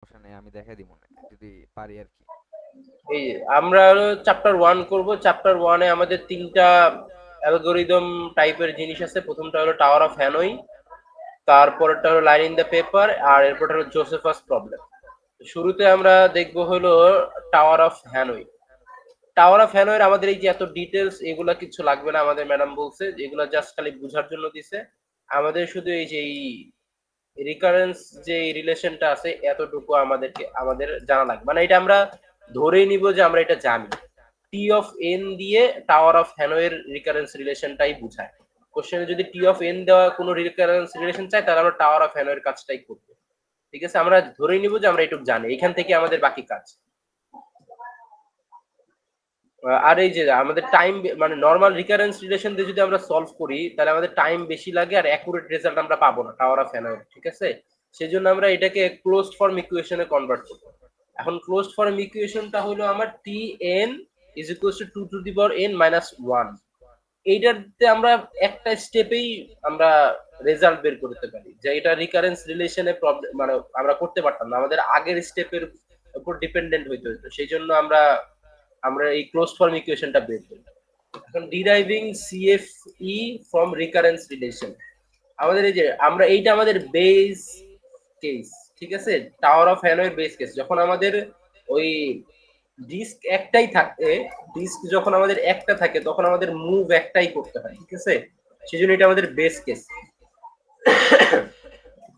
সমস্যা নেই, আমি দেখাই দিব না যদি পারি আর কি। এই যে আমরা হলো চ্যাপ্টার 1 করব। চ্যাপ্টার 1 এ আমাদের তিনটা অ্যালগরিদম টাইপের জিনিস আছে। প্রথমটা হলো টাওয়ার অফ হ্যানয়, তারপরটা হলো লাইন ইন দ্য পেপার, আর এরপরটা হলো জোসেফাস প্রবলেম। শুরুতে আমরা দেখব হলো tower of Hanoi. Tower of হ্যানয়ের আমাদের এই যে এত ডিটেলস এগুলা কিছু লাগবে না, আমাদের ম্যাডাম বলছে যে এগুলা জাস্ট খালি বোঝার জন্য দিছে। আমাদের শুধু এই যে এই রিকারেন্স যে রিলেশনটা আছে এতটুকু আমাদের জানা লাগবে, মানে এটা আমরা ধরেই নিব যে আমরা এটা জানি। টি অফ এন দিয়ে টাওয়ার অফ হ্যানয়ের রিকারেন্স রিলেশনটাই বোঝায়। কোশ্চেনে যদি টি অফ এন দেওয়া কোনো রিকারেন্স রিলেশন চাই তাহলে আমরা টাওয়ার অফ হ্যানয়ের কাজটাই করব। ঠিক আছে, আমরা ধরেই নিব যে আমরা এটুকু জানি, এখান থেকে আমাদের বাকি কাজ। আর এই যে আমাদের টাইম, মানে নর্মাল রিকারেন্স রিলেশন দিয়ে যদি আমরা সলভ করি তাহলে আমাদের টাইম বেশি লাগে আর অ্যাকুরেট রেজাল্ট আমরা পাবো না টাওয়ার অফ হ্যানয়। ঠিক আছে, সেজন্য আমরা এটাকে ক্লোজড ফর্ম ইকুয়েশনে কনভার্ট করব। এখন ক্লোজড ফর্ম ইকুয়েশনটা হলো আমার টি N is equals to 2 to the power n minus 1। এইটাতে আমরা একটা স্টেপেই আমরা রেজাল্ট বের করতে পারি, যে এটা রিকারেন্স রিলেশনে প্রবলেম মানে আমরা করতে পারতাম না, আমাদের আগের স্টেপের উপর ডিপেন্ডেন্ট হইতে হতো। সেই জন্য আমরা আমরা এই ক্লোজড ফর্ম ইকুয়েশনটা বের করি। এখন ডিরাইভিং সিএফই ফ্রম রিকারেন্স রিলেশন, আমাদের এই যে আমরা এইটা আমাদের বেস কেস। ঠিক আছে, টাওয়ার অফ হ্যানয়ের বেস কেস যখন আমাদের ওই ডিস্ক একটাই থাকে, ডিস্ক যখন আমাদের একটা থাকে তখন আমাদের মুভ একটাই করতে হয়। ঠিক আছে, সেজন্য এটা আমাদের বেস কেস।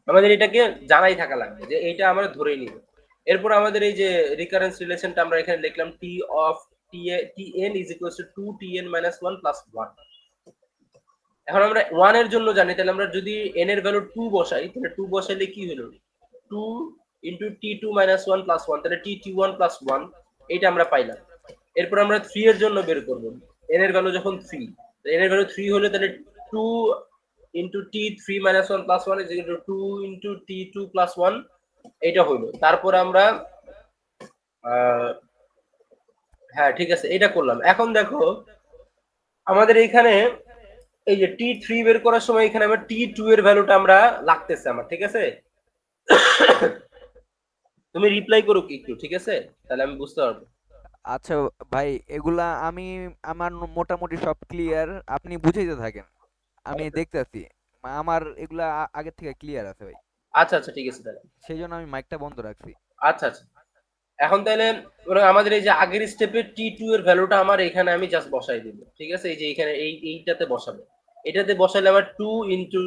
আমাদের এটাকে জানাই থাকা লাগবে যে এইটা আমরা ধরেই নিব। এরপর আমাদের এই যে রিকারেন্স রিলেশনটা আমরা এখানে লিখলাম T of T N is equals to 2 T N minus 1 plus 1। এখন আমরা 1 এর জন্য জানি, তাহলে আমরা যদি n এর ভ্যালু 2 বসাই তাহলে 2 বসাইলে কি হলো 2 ইনটু t2 মাইনাস 1 প্লাস 1, তাহলে t1 প্লাস 1 এটা আমরা পাইলাম। এরপর আমরা 3 এর জন্য বের করব, n এর ভ্যালু যখন 3, n এর ভ্যালু 3 হলে তাহলে 2 into t3 minus 1 plus 1 is equal two 2 into t2 plus 1, এটা হলো। তারপর আমরা হ্যাঁ ঠিক আছে এটা করলাম। এখন দেখো আমাদের এইখানে এই যে t3 বের করার সময় এখানে আমরা t2 এর ভ্যালুটা আমরা লাগতেছে আমার। ঠিক আছে, তুমি রিপ্লাই করো কি একটু, ঠিক আছে, তাহলে আমি বুঝতে পারবো। আচ্ছা ভাই, এগুলা আমি আমার মোটামুটি সব ক্লিয়ার, আপনি বুঝাইতে থাকেন, আমি দেখতেছি। আমার এগুলা আগের থেকে ক্লিয়ার আছে ভাই, আচ্ছা আচ্ছা ঠিক আছে তাহলে। সেই জন্য আমি মাইকটা বন্ধ রাখছি। আচ্ছা আচ্ছা, এখন তাহলে আমাদের এই যে আগের স্টেপে t2 এর ভ্যালুটা আমার এখানে আমি জাস্ট বসাই দিব। ঠিক আছে, এই যে এখানে এইটাতে বসাবো। এটাতে বসাইলে আমার 2 ইনটু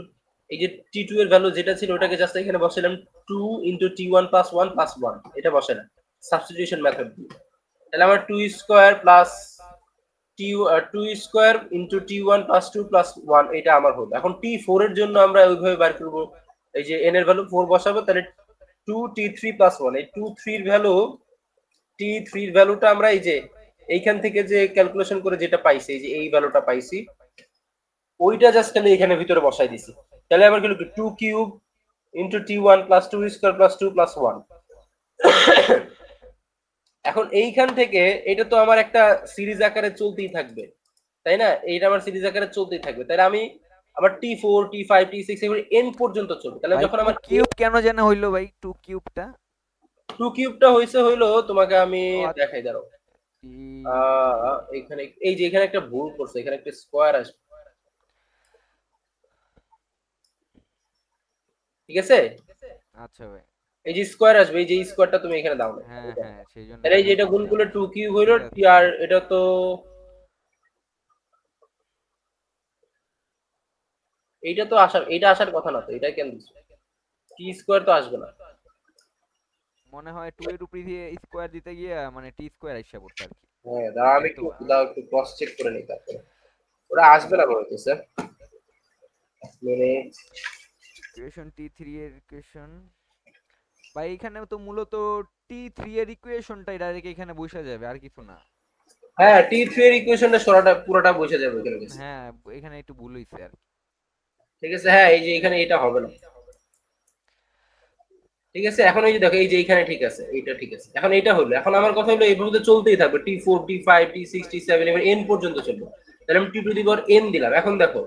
এই যে t2 এর ভ্যালু যেটা ছিল ওটাকে জাস্ট এখানে বসাইলাম 2 ইনটু t1 প্লাস 1 প্লাস 1, এটা বসাইলাম সাবস্টিটিউশন মেথড দিয়ে। তাহলে আমার 2 স্কয়ার প্লাস টি 2 square into t1 plus 2 plus 1 এটা আমার হলো। এখন t4 এর জন্য আমরা ওইভাবে বার করব, এই যে n এর ভ্যালু 4 বসাবো, তাহলে 2 t3 প্লাস 1, এই 2 3 এর ভ্যালু t3 এর ভ্যালুটা আমরা এই যে এইখান থেকে যে ক্যালকুলেশন করে যেটা পাইছি, এই যে এই ভ্যালুটা পাইছি ওইটা জাস্ট খালি এখানে ভিতরে বসাই দিছি। তাহলে আমার কি হলো 2 cube into t1 plus 2 square plus 2 plus 1। এখন এইখান থেকে এটা তো আমার একটা সিরিজ আকারে চলতেই থাকবে, তাই না? এইটা আমার সিরিজ আকারে চলতেই থাকবে, তাহলে আমি আমার t4 t5 t6 এগুলো n পর্যন্ত চলবে। তাহলে ভাই যখন টু আমার কিউব কেন যেন হইলো ভাই, টু কিউবটা? 2 কিউবটা হইছে হইলো তোমাকে আমি ও দেখাই দাঁড়াও। কিউব। এখানে এই যে এখানে একটা ভুল করছে, এখানে একটা স্কোয়ার আসবে। ঠিক আছে, আচ্ছা ভাই। এই যে স্কোয়ার আসবে, এই যে স্কোয়ারটা তুমি এখানে দাও না, হ্যাঁ এটা হ্যাঁ, সেই তাহলে জন্যই এই যে ভুল এটা গুণ করছি। করলে 2 কিউব হইলো ঠিক আছে। আর এটা তো এইটা তো আসার, এটা আসার কথা না তো, এটা কেন দিছো? টি স্কোয়ার তো আসবে না। মনে হয় টু এর উপরে দিয়ে স্কোয়ার দিতে গিয়ে মানে টি স্কোয়ার আইসা পড়ছে আর কি। হ্যাঁ দাঁড়া, আমি হয়তো একটু বা দাও, একটু ক্রস চেক করে নিই তারপরে। ওরা আসবে না মনে হচ্ছে মিনিট। ইকুয়েশন টি থ্রি এর ইকুয়েশন, বা এইখানে তো মূলত টি থ্রি এর ইকুয়েশনটাই ডাইরেক্ট এখানে বসে যাবে, আর কিছু না। হ্যাঁ t3 এর ইকুয়েশনটা সরাটা পুরোটা বসে যাবে এখানে গেছে। হ্যাঁ, এখানে একটু ভুল হইছে আর কি। ঠিক আছে, হ্যাঁ এই যে এখানে এটা হবে না। ঠিক আছে, এখন এই যে দেখো এই যে এখানে ঠিক আছে, এইটা ঠিক আছে। এখন এটা হলো, এখন আমার কথা হলো এইভাবে তো চলতেই থাকবে, t4 t5 t6 t7 এবার n পর্যন্ত চলবে। তাহলে আমি t two the power n দিলাম। এখন দেখো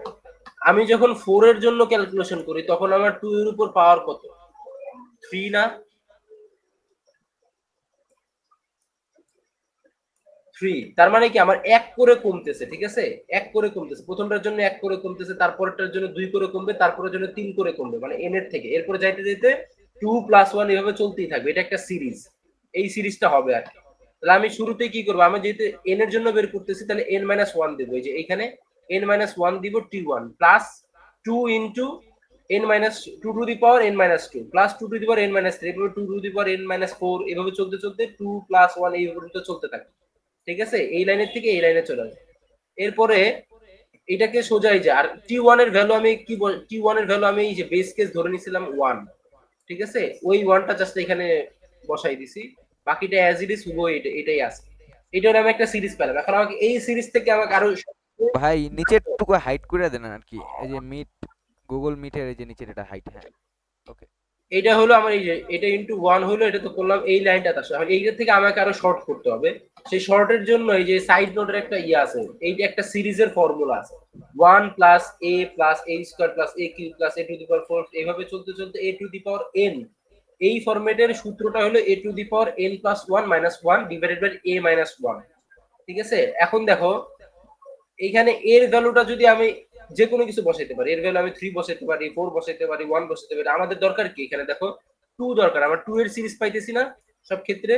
আমি যখন 4 এর জন্য ক্যালকুলেশন করি তখন আমার 2 এর উপর পাওয়ার কত, 3 না? 3, তার মানে কি আমার 1 করে কমতেছে, ঠিক আছে? 1 করে কমতেছে, প্রথমটার জন্য 1 করে কমতেছে, তারপরেরটার জন্য 2 করে কমবে, তারপরের জন্য 3 করে কমবে, মানে n এর থেকে এরপরে যাইতে যাইতে 2 প্লাস 1 এভাবে চলতেই থাকবে। এটা একটা সিরিজ, এই সিরিজটা হবে আর কি। তাহলে আমি শুরুতে কি করবো, আমি যেহেতু n এর জন্য বের করতেছি তাহলে n মাইনাস 1 দেবো, এই যে এইখানে n মাইনাস 1 দিব t1 plus 2 into n minus 2 to the power n minus 2 plus 2 to the power n minus 3, এভাবে 2 to the power n minus 4, এভাবে চলতে চলতে 2 প্লাস 1 এই পর্যন্ত চলতে থাকে, ঠিক আছে? এই লাইনের থেকে এই লাইনে চলে আসবে। এরপরে এটাকে সোজাই যায়, আর t1 এর ভ্যালু আমি কি t1 এর ভ্যালু আমি এই যে বেস কেস ধরে নিছিলাম 1, ঠিক আছে? ওই 1টা জাস্ট এখানে বসাই দিছি, বাকিটা অ্যাজ ইট ইজ হুবহু এটাই আছে। এটা হলো আমি একটা সিরিজ পেলাম। এখন আমাকে এই সিরিজ থেকে আমাকে আরো ভাই নিচের টুকু হাইট করে দেন আর কি, এই যে মিট, গুগল মিটের এই যে নিচের এটা হাইট, হ্যাঁ ওকে। এটা হলো আমার এই যে এটা ইনটু 1 হলো, এটা তো করলাম এই লাইনটা আসলে। এখন এইটা থেকে আমাকে আরো শর্ট করতে হবে। সেই শর্টের জন্য এই যে সাইড নোটের একটা ইয়ে আছে, এইটা একটা সিরিজের ফর্মুলা আছে, 1 plus a plus a square plus a cube plus a to the power 4, এইভাবে চলতে চলতে a to the power n। এই ফরম্যাটের সূত্রটা হলো a to the power n plus 1 minus 1 divided by a minus 1, ঠিক আছে? এখন দেখো এইখানে এর ভ্যালুটা যদি আমি যে কোনো কিছু বসাইতে পারি, এর ভ্যালু আমি 3 বসাইতে পারি, 4 বসাইতে পারি, 1 বসাইতে পারি, আমাদের দরকার কি এখানে দেখো 2 দরকার, আমার 2 এর সিরিজ পাইতেছি না সব ক্ষেত্রে,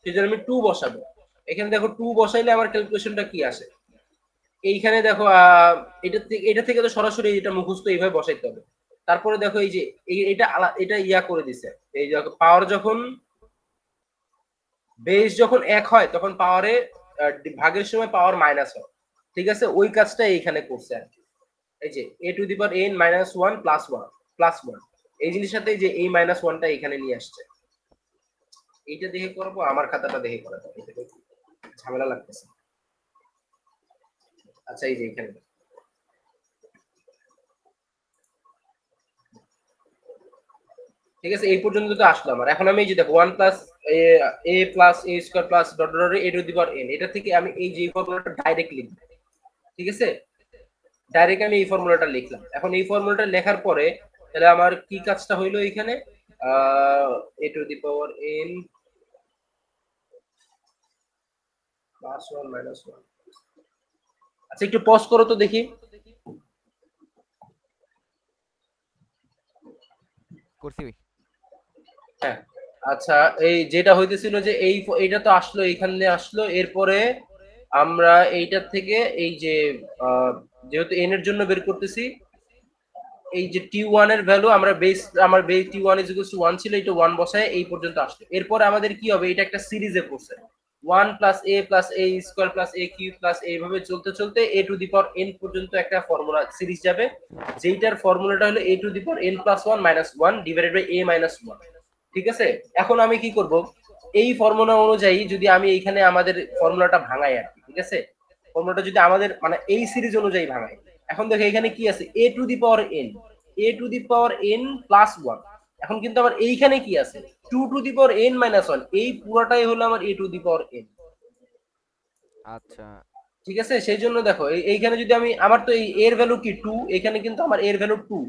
সেজন্য আমি 2 বসাবো। এখানে দেখো 2 বসাইলে আমার ক্যালকুলেশনটা কি আসে, এইখানে দেখো এটা থেকে তো সরাসরি এটা মুখস্থ এইভাবে বসাইতে হবে। তারপরে দেখো এই যে এটা ইয়া করে দিছে, এই দেখো পাওয়ার যখন বেস যখন 1 হয় তখন পাওয়ারে ভাগের সময় পাওয়ার মাইনাস হয়, ঠিক আছে? ওই কাজটা এইখানে করছে আর কি। এই যে a to the power n minus 1 plus 1 plus 1, এই জিনিসের সাথে যে এই মাইনাস 1টা এখানে নিয়ে আসছে। এইটা দেখে করবো, আমার খাতাটা দেখে করাতে হবে, এটা একটু ঝামেলা লাগতেছে। আচ্ছা এই যে এখানে ঠিক আছে, এই পর্যন্ত তো আসলো আমার। এখন আমি এই যে দেখো 1 plus a plus a square plus dot dot a to the power n, এটা থেকে আমি এই যে ফর্মুলাটা ডাইরেক্ট লিখব, ঠিক আছে? ডাইরেক্ট আমি এই ফর্মুলাটা লিখলাম। এখন এই ফর্মুলাটা লেখার পরে তাহলে আমার কি কাজটা হইলো এখানে, a to the power n plus 1 minus 1। আচ্ছা একটু পজ করো তো দেখি। করছি ভাই। হ্যাঁ, আচ্ছা এই যেটা হইতেছিল যে এইটা তো আসলো, এইখানে আসলো, এরপরে আমরা এইটার থেকে এই যে যেহেতু n এর জন্য বের করতেছি, এই যে t1 এর ভ্যালু আমরা আমার base t1 is equal two 1 ছিল, এটা 1 বসায় এই পর্যন্ত আসলো। এরপর আমাদের কি হবে, এটা একটা সিরিজে পড়ছে, 1 plus a square plus a cube plus এইভাবে চলতে চলতে a to the power n পর্যন্ত একটা ফর্মুলা সিরিজ যাবে, যেইটার ফর্মুলাটা হলো a to the power n plus 1 minus 1 divided by a minus 1, ঠিক আছে? এখন আমি কি করব, এই ফর্মুলা অনুযায়ী যদি আমি এইখানে আমাদের ফর্মুলাটা ভাঙাই আর কি, ঠিক আছে? ফর্মুলাটা যদি আমাদের মানে এই সিরিজ অনুযায়ী ভাঙাই, এখন দেখো এখানে কি আছে, a to the power n, a to the power n plus 1। এখন কিন্তু আমার এইখানে কি আছে, 2 to the power n minus 1, এই পুরোটাই হলো আমার a to the power n, আচ্ছা ঠিক আছে? সেই জন্য দেখো এইখানে যদি আমি আমার তো এই এর ভ্যালু কি 2, এখানে কিন্তু আমার এর ভ্যালু 2,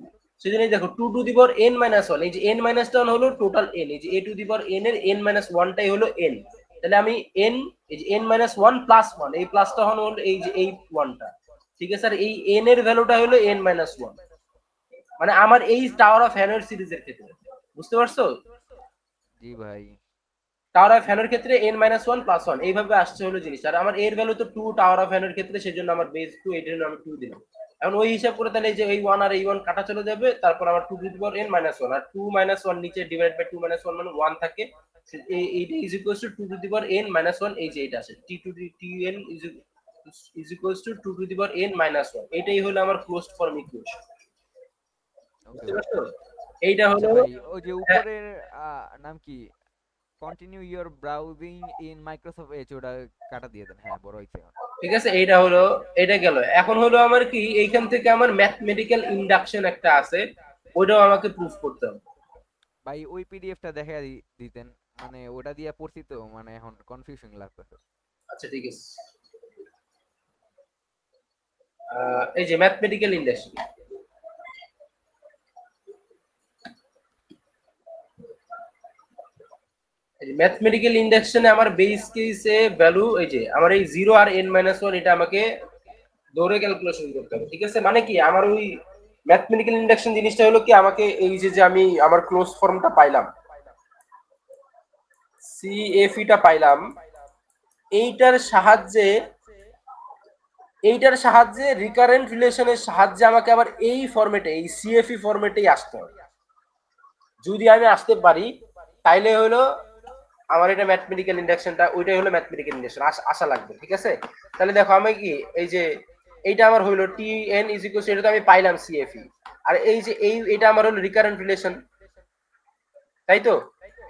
সেজন্য দেখো 2 to the power n minus 1, এই যে n মাইনাস 1 হলো টোটাল n, এই যে a to the power n এর n মাইনাস 1 টাই হলো n। তাহলে আমি n এই যে n মাইনাস 1 প্লাস 1, এই প্লাসটা হলো এই যে এই 1টা, ঠিক আছে? আর এই n এর ভ্যালুটা হলো n মাইনাস 1, মানে আমার এই টাওয়ার অফ হ্যানর সিরিজের ক্ষেত্রে, বুঝতে পারছো? জি ভাই। টাওয়ার অফ হ্যানর ক্ষেত্রে n মাইনাস 1 প্লাস 1 এইভাবে আসছে হলো জিনিস। আর আমার এর ভ্যালু তো 2 টাওয়ার অফ হ্যানর ক্ষেত্রে, সেজন্য আমার বেস 2, এর জন্য আমি 2 দিলাম। এখন ওই হিসাব করে তাহলে এই যে এই 1 আর এই 1 কাটা চলে যাবে, তারপর আমার 2 to the power n minus 1, আর 2 মাইনাস 1 নিচে ডিভাইড বাই 2 মাইনাস 1 মানে 1 থাকে, এইটা is equals to 2 to the power n minus 1, এই যে এটা আছে t to the tn is equals to 2 to the power n minus 1, এটাই হলো আমার ক্লোজড ফর্ম ইকুয়েশন, ওকে বুঝতে ভাই। পারছো? এইটা আচ্ছা হলো ভাই, ওই যে হ্যাঁ, উপরের নাম কি, continue your browsing in Microsoft Edge, ওটা কাটা দিয়ে দেন, হ্যাঁ বড় হইছে এখন। ঠিক আছে, এইটা হলো, এটা গেল। এখন হলো আমার কি, এইখান থেকে আমার ম্যাথমেটিক্যাল ইন্ডাকশন একটা আছে, ওইটাও আমাকে প্রুফ করতে হবে। ভাই ওই পিডিএফটা দেখা দিতেন, মানে ওটা দিয়ে পড়ছি তো, মানে এখন কনফিউশন লাগতেছে। আচ্ছা ঠিক আছে, এই যে ম্যাথমেটিক্যাল ইন্ডাকশন, ম্যাথমেটিক্যাল ইন্ডাকশনে আমার বেস কেসে ভ্যালু এই যে আমার এই 0 আর n-1 এটা আমাকে ধরে ক্যালকুলেশন করতে হবে, ঠিক আছে? মানে কি আমার ওই ম্যাথমেটিক্যাল ইন্ডাকশন জিনিসটা হলো কি আমাকে এই যে আমি আমার ক্লোজ ফর্মটা পাইলাম, সিএফইটা পাইলাম, এইটার সাহায্যে রিকারেন্ট রিলেশনের সাহায্যে আমাকে আবার এই ফরম্যাটে এই সিএফই ফরম্যাটেই আসতে হবে। যদি আমি আসতে পারি তাইলে হলো আমার এটা ম্যাথমেটিক্যাল ইন্ডাকশনটা ওইটাই হলো ম্যাথমেটিক্যাল ইন্ডাকশন আসা লাগবে, ঠিক আছে? তাহলে দেখো আমি কি এই যে এইটা আমার হইলো টি এন ইজ ইকুয়াল টু, এটা তো আমি পাইলাম সিএফই, আর এই যে এটা আমার হলো রিকারেন্ট রিলেশন, তাই তো?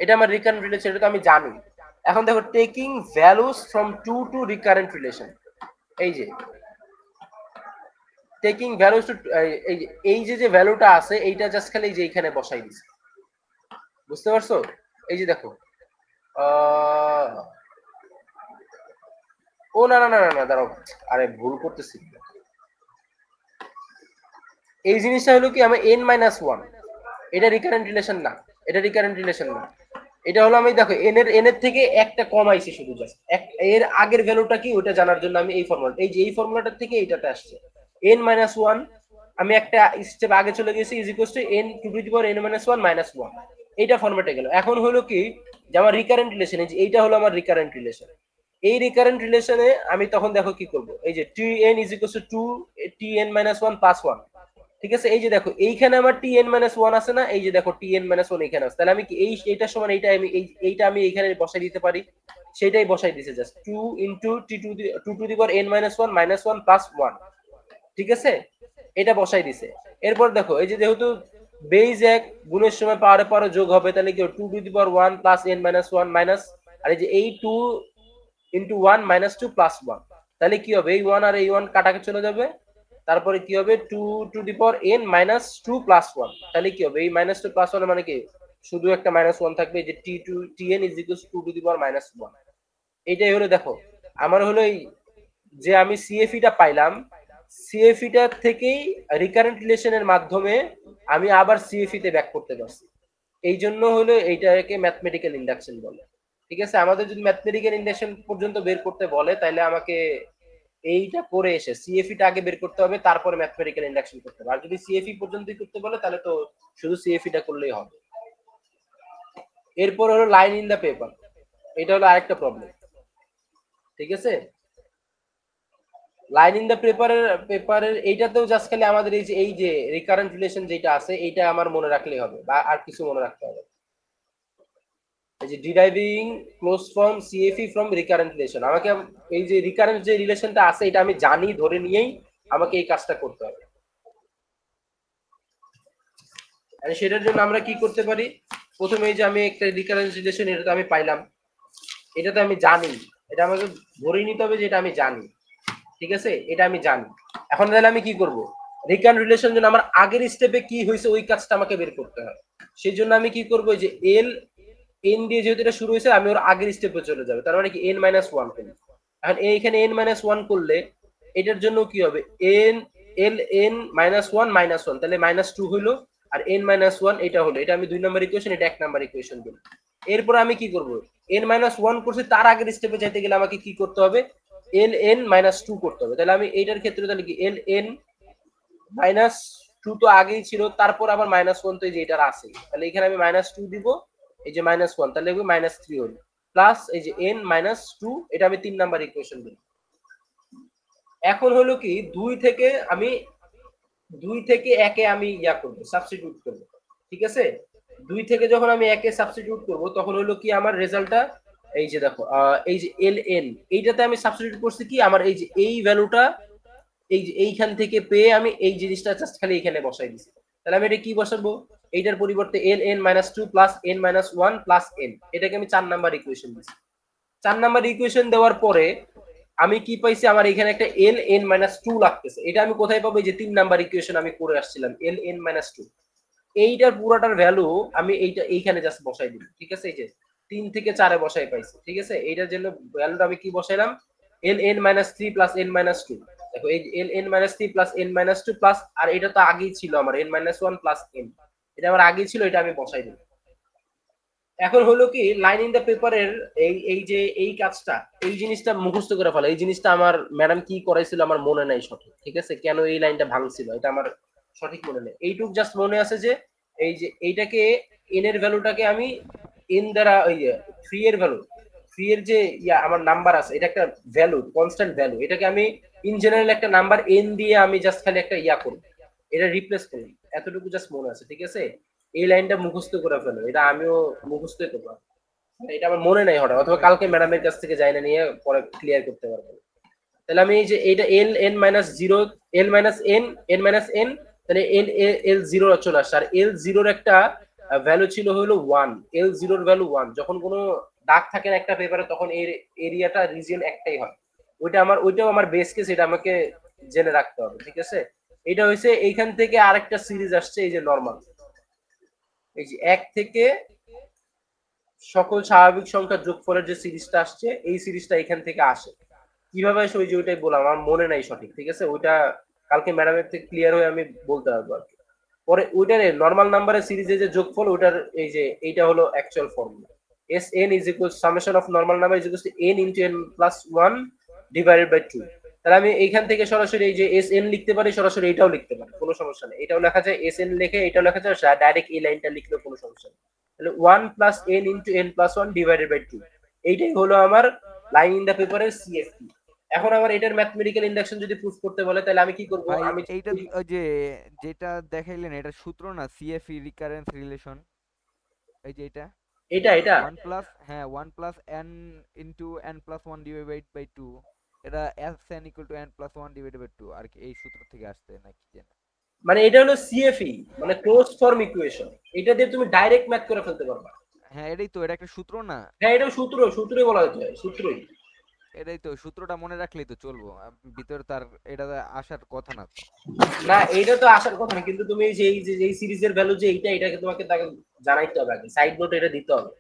এটা আমার রিকারেন্ট রিলেশন, এটা তো আমি জানি। এখন দেখো taking values from two to recurrent relation, এই যে টেকিং ভ্যালুস টু এই যে ভ্যালুটা আছে এইটা জাস্ট খালি এই যে এইখানে বসাই দিছি, বুঝতে পারছো? এই যে দেখো ও না না না না দাঁড়াও, আরে ভুল করতেছি। এই জিনিসটা হলো কি আমার n-1, এটা রিকারেন্ট রিলেশন না, এটা রিকারেন্ট রিলেশন না, এটা হলো আমি দেখো এন এর থেকে একটা কম আইছে শুধু জাস্ট এর আগের ভ্যালুটা কি ওটা জানার জন্য আমি এই ফর্মুলা এই যে এই ফর্মুলাটার থেকে এইটাতে আসছে n-1, আমি একটা স্টেপ আগে চলে গেছি is equal two n two the power n-1 এইটা ফরম্যাটে গেল। এখন হলো কি যে আমার রিকারেন্ট রিলেশন, এই যে এইটা হলো আমার রিকারেন্ট রিলেশন, এই রিকারেন্ট রিলেশনে আমি তখন দেখো কি করব, এই যে tn is equal two 2 tn-1 plus 1, ঠিক আছে? এই যে দেখো এইখানে আমার tn-1 আছে না, এই যে দেখো tn-1 এখানে আছে, তাহলে আমি কি এইটার সমান এইটা আমি এইখানে বসাই দিতে পারি, সেটাই বসাই দিছে just 2 into two to the power n-1 plus 1, ঠিক আছে? এটা বসাই দিছে। এরপর দেখো এই যে যেহেতু বেজ 1 গুণের সময় পাওয়ারে পাওয়ারে যোগ হবে, তাহলে কি 2 to the power 1 plus n-1 minus, আর এই যে এই 2 ইনটু 1 মাইনাস 2 প্লাস 1, তাহলে কি হবে এই 1 আর এই 1 কাটাকে চলে যাবে, তারপরে কি হবে 2 to the power n minus 2 plus 1, তাহলে কি হবে এই মাইনাস 2 প্লাস 1 মানে কি শুধু একটা মাইনাস 1 থাকবে, যে tn is equal two 2 to the power minus 1। এইটাই হলো দেখো আমার হলো এই যে আমি সিএফইটা পাইলাম, সিএফইটা থেকেই রিকারেন্ট রিলেশনের মাধ্যমে আমি আবার সিএফইতে ব্যাক করতে পারছি, এই জন্য হলো এইটাকে ম্যাথমেটিক্যাল ইন্ডাকশন বলে, ঠিক আছে? আমাদের যদি ম্যাথমেটিক্যাল ইন্ডাকশন পর্যন্ত বের করতে বলে তাহলে আমাকে এইটা করে এসে সিএফইটা আগে বের করতে হবে, তারপরে ম্যাথমেটিক্যাল ইন্ডাকশন করতে হবে। আর যদি সিএফই পর্যন্তই করতে বলে তাহলে তো শুধু সিএফইটা করলেই হবে। এরপর হলো লাইন ইন দা পেপার, এটা হলো আরেকটা প্রবলেম, ঠিক আছে? লাইন ইন দা পেপারের এইটাতেও জাস্ট খালি আমাদের এই যে রিকারেন্ট রিলেশন যেটা আছে এইটা আমার মনে রাখলেই হবে, বা আর কিছু মনে রাখতে হবে। এই যে ডিরাইভিং close form সিএফই from recurrent relation, আমাকে এই যে রিকারেন্ট যে রিলেশনটা আছে এটা আমি জানি ধরে নিয়েই আমাকে এই কাজটা করতে হবে। আর সেটার জন্য আমরা কি করতে পারি, প্রথমে এই যে আমি একটা রিকারেন্ট রিলেশন এটা তো আমি পাইলাম, এটা তো আমি জানি, এটা আমাকে ধরে নিতে হবে যে এটা আমি জানি, ঠিক আছে? এটা আমি জানি। এখন তাহলে আমি কি করব, রিকারেন্ট রিলেশন জন্য আমার আগের স্টেপে কি হয়েছে ওই কাজটা আমাকে বের করতে হয়, সেই জন্য আমি কি করব, যে এল এন দিয়ে যেহেতু এটা শুরু হয়েছে আমি ওর আগের স্টেপে চলে যাবে, তার মানে কি n-1 করি। এখন এইখানে n-1 করলে এটার জন্য কি হবে n n-1 তাহলে -2 হলো, আর n-1 এটা হলো, এটা আমি 2 নাম্বার ইকুয়েশন, এটা 1 নাম্বার ইকুয়েশন দিলাম। এরপর আমি কি করব, n-1 করছি, তার আগের স্টেপে যাইতে গেলে আমাকে কি করতে হবে, ln-2 করতে হবে। তাহলে আমি এইটার ক্ষেত্রে তাহলে কি ln-2 তো আগেই ছিল, তারপর আবার -1 তো এই যে এটার আছে, তাহলে এখানে আমি -2 দিব, এই যে -1 তাহলে -3 হলো, প্লাস এই যে n-2, এটা আমি 3 নাম্বার ইকুয়েশন দিই। এখন হলো কি 2 থেকে 1-এ আমি ইয়া করব, সাবস্টিটিউট করব, ঠিক আছে? 2 থেকে যখন আমি 1-এ সাবস্টিটিউট করব তখন হলো কি আমার রেজাল্টটা এই যে দেখো এই যে ln এইটাতে আমি সাবস্টিটিউট করছি কি আমার এই যে এই ভ্যালুটা এই যে এইখান থেকে পেয়ে আমি এই জিনিসটা জাস্ট খালি এখানে বসাই দিছি, তাহলে আমি এটা কি বসাবো, এইটার পরিবর্তে ln-2 plus n-1 plus n, এটাকে আমি 4 নাম্বার ইকুয়েশন দিছি। 4 নাম্বার ইকুয়েশন দেওয়ার পরে আমি কি পাইছি, আমার এখানে একটা ln-2 লাগতেছে, এটা আমি কোথায় পাবো, এই যে 3 নাম্বার ইকুয়েশন আমি করে আসছিলাম ln-2, এইটার পুরোটার ভ্যালু আমি এইখানে জাস্ট বসাই দিই, ঠিক আছে? এই যে 3 থেকে 4-এ বসাই পাইছি, ঠিক আছে? এইটার জন্য ভ্যালুটা আমি কি বসাইলাম, ln-3 প্লাস n-2, দেখো এই ln-3 প্লাস n-2 প্লাস, আর এটা তো আগেই ছিল আমার n-1 প্লাস n, এটা আমার আগেই ছিল, এটা আমি বসাই দিই। এখন হলো কি লাইন ইন দা পেপারের এই যে এই কাজটা, এই জিনিসটা মুখস্থ করে ফেলা, এই জিনিসটা আমার ম্যাডাম কি করাইছিল আমার মনে নাই সঠিক, ঠিক আছে, কেন এই লাইনটা ভাঙছিল এটা আমার সঠিক মনে নেই। এইটুক জাস্ট মনে আছে যে এই যে এইটাকে এন এর ভ্যালুটাকে আমি এন দ্বারা ওই থ্রি এর ভ্যালু, থ্রি এর যে আমার নাম্বার আছে এটা একটা ভ্যালু, কনস্ট্যান্ট ভ্যালু, এটাকে আমি ইন জেনারেল একটা নাম্বার এন দিয়ে আমি জাস্ট খালি একটা করব, এটা রিপ্লেস করি, এতটুকু জাস্ট মনে আছে, ঠিক আছে। এই লাইনটা মুখস্থ করে ফেলো, এটা আমিও মুখস্থই করবো, এটা আমার মনে নাই হঠাৎ, অথবা কালকে ম্যাডামের কাছ থেকে যাই না নিয়ে পরে ক্লিয়ার করতে পারবো। তাহলে আমি এই যে এইটা L N minus zero, L minus N, N minus N, তাহলে এল এল জিরো চলে আসছে, আর এল জিরোর একটা ভ্যালু ছিল হলো ওয়ান, এল জিরোর ভ্যালু ওয়ান, যখন কোনো দাগ থাকে না একটা পেপারে তখন এর এরিয়াটা রিজিয়ন একটাই হয়, ওইটাও আমার বেস কেস, এটা আমাকে জেনে রাখতে হবে, ঠিক আছে। এটা হয়েছে এইখান থেকে আরেকটা সিরিজ আসছে, এই যে নর্মাল, এই যে এক থেকে সকল স্বাভাবিক সংখ্যার যোগফলের যে সিরিজটা আসছে, এই সিরিজটা এখান থেকে আসে, কিভাবে আসে ওই যে ওইটাই বললাম, আমার মনে নাই সঠিক, ঠিক আছে, ওইটা কালকে ম্যাডামের থেকে ক্লিয়ার হয়ে আমি বলতে পারবো আর কি। পরে ওইটার নর্মাল নাম্বারের সিরিজের যে যোগফল, ওইটার এই যে এইটা হলো actual formula, S N is equal summation of normal number is equal to N into N plus one divided by two. তাহলে আমি এইখান থেকে সরাসরি এই যে এস এন লিখতে পারি, সরাসরি এটাও লিখতে পারি, কোনো সমস্যা নেই, এটাও লেখা যায় এস এন লিখে, এটাও লেখা যায়, ডাইরেক্ট এই লাইনটা লিখলেও কোনো সমস্যা নেই। তাহলে one plus N into N plus one divided by two, এইটাই হলো আমার লাইন ইন দা পেপারের সিএফপি। এখন আমার এটার ম্যাথমেটিক্যাল ইন্ডাকশন যদি প্রুফ করতে বলে, তাহলে আমি কি করব, ভাই আমি এইটা ওই যে যেটা দেখাইলেন এটা সূত্র না, সিএফই রিকারেন্স রিলেশন, এই যে এটা এটা এটা ওয়ান প্লাস, হ্যাঁ one plus N into N plus one divide by two, এটা S N equal to N plus one divide by two আর কি, এই সূত্র থেকে আসছে নাকি যেন। মানে এটা হলো সিএফই, মানে ক্লোজ ফর্ম ইকুয়েশন, এটা দিয়ে তুমি ডাইরেক্ট ম্যাথ করে ফেলতে পারবা। হ্যাঁ এটাই তো, এটা একটা সূত্র না। হ্যাঁ এটা সূত্রই বলা যায়, সূত্রই। এটাই তো, সূত্রটা মনে রাখলেই তো চলবো, ভিতরে তার এটা আসার কথা না তো। না এইটা তো আসার কথা না, কিন্তু তুমি এই সিরিজের ভ্যালু যে এইটা, এটাকে তোমাকে তাকে জানাইতে হবে আগে, সাইড নোট এটা দিতে হবে।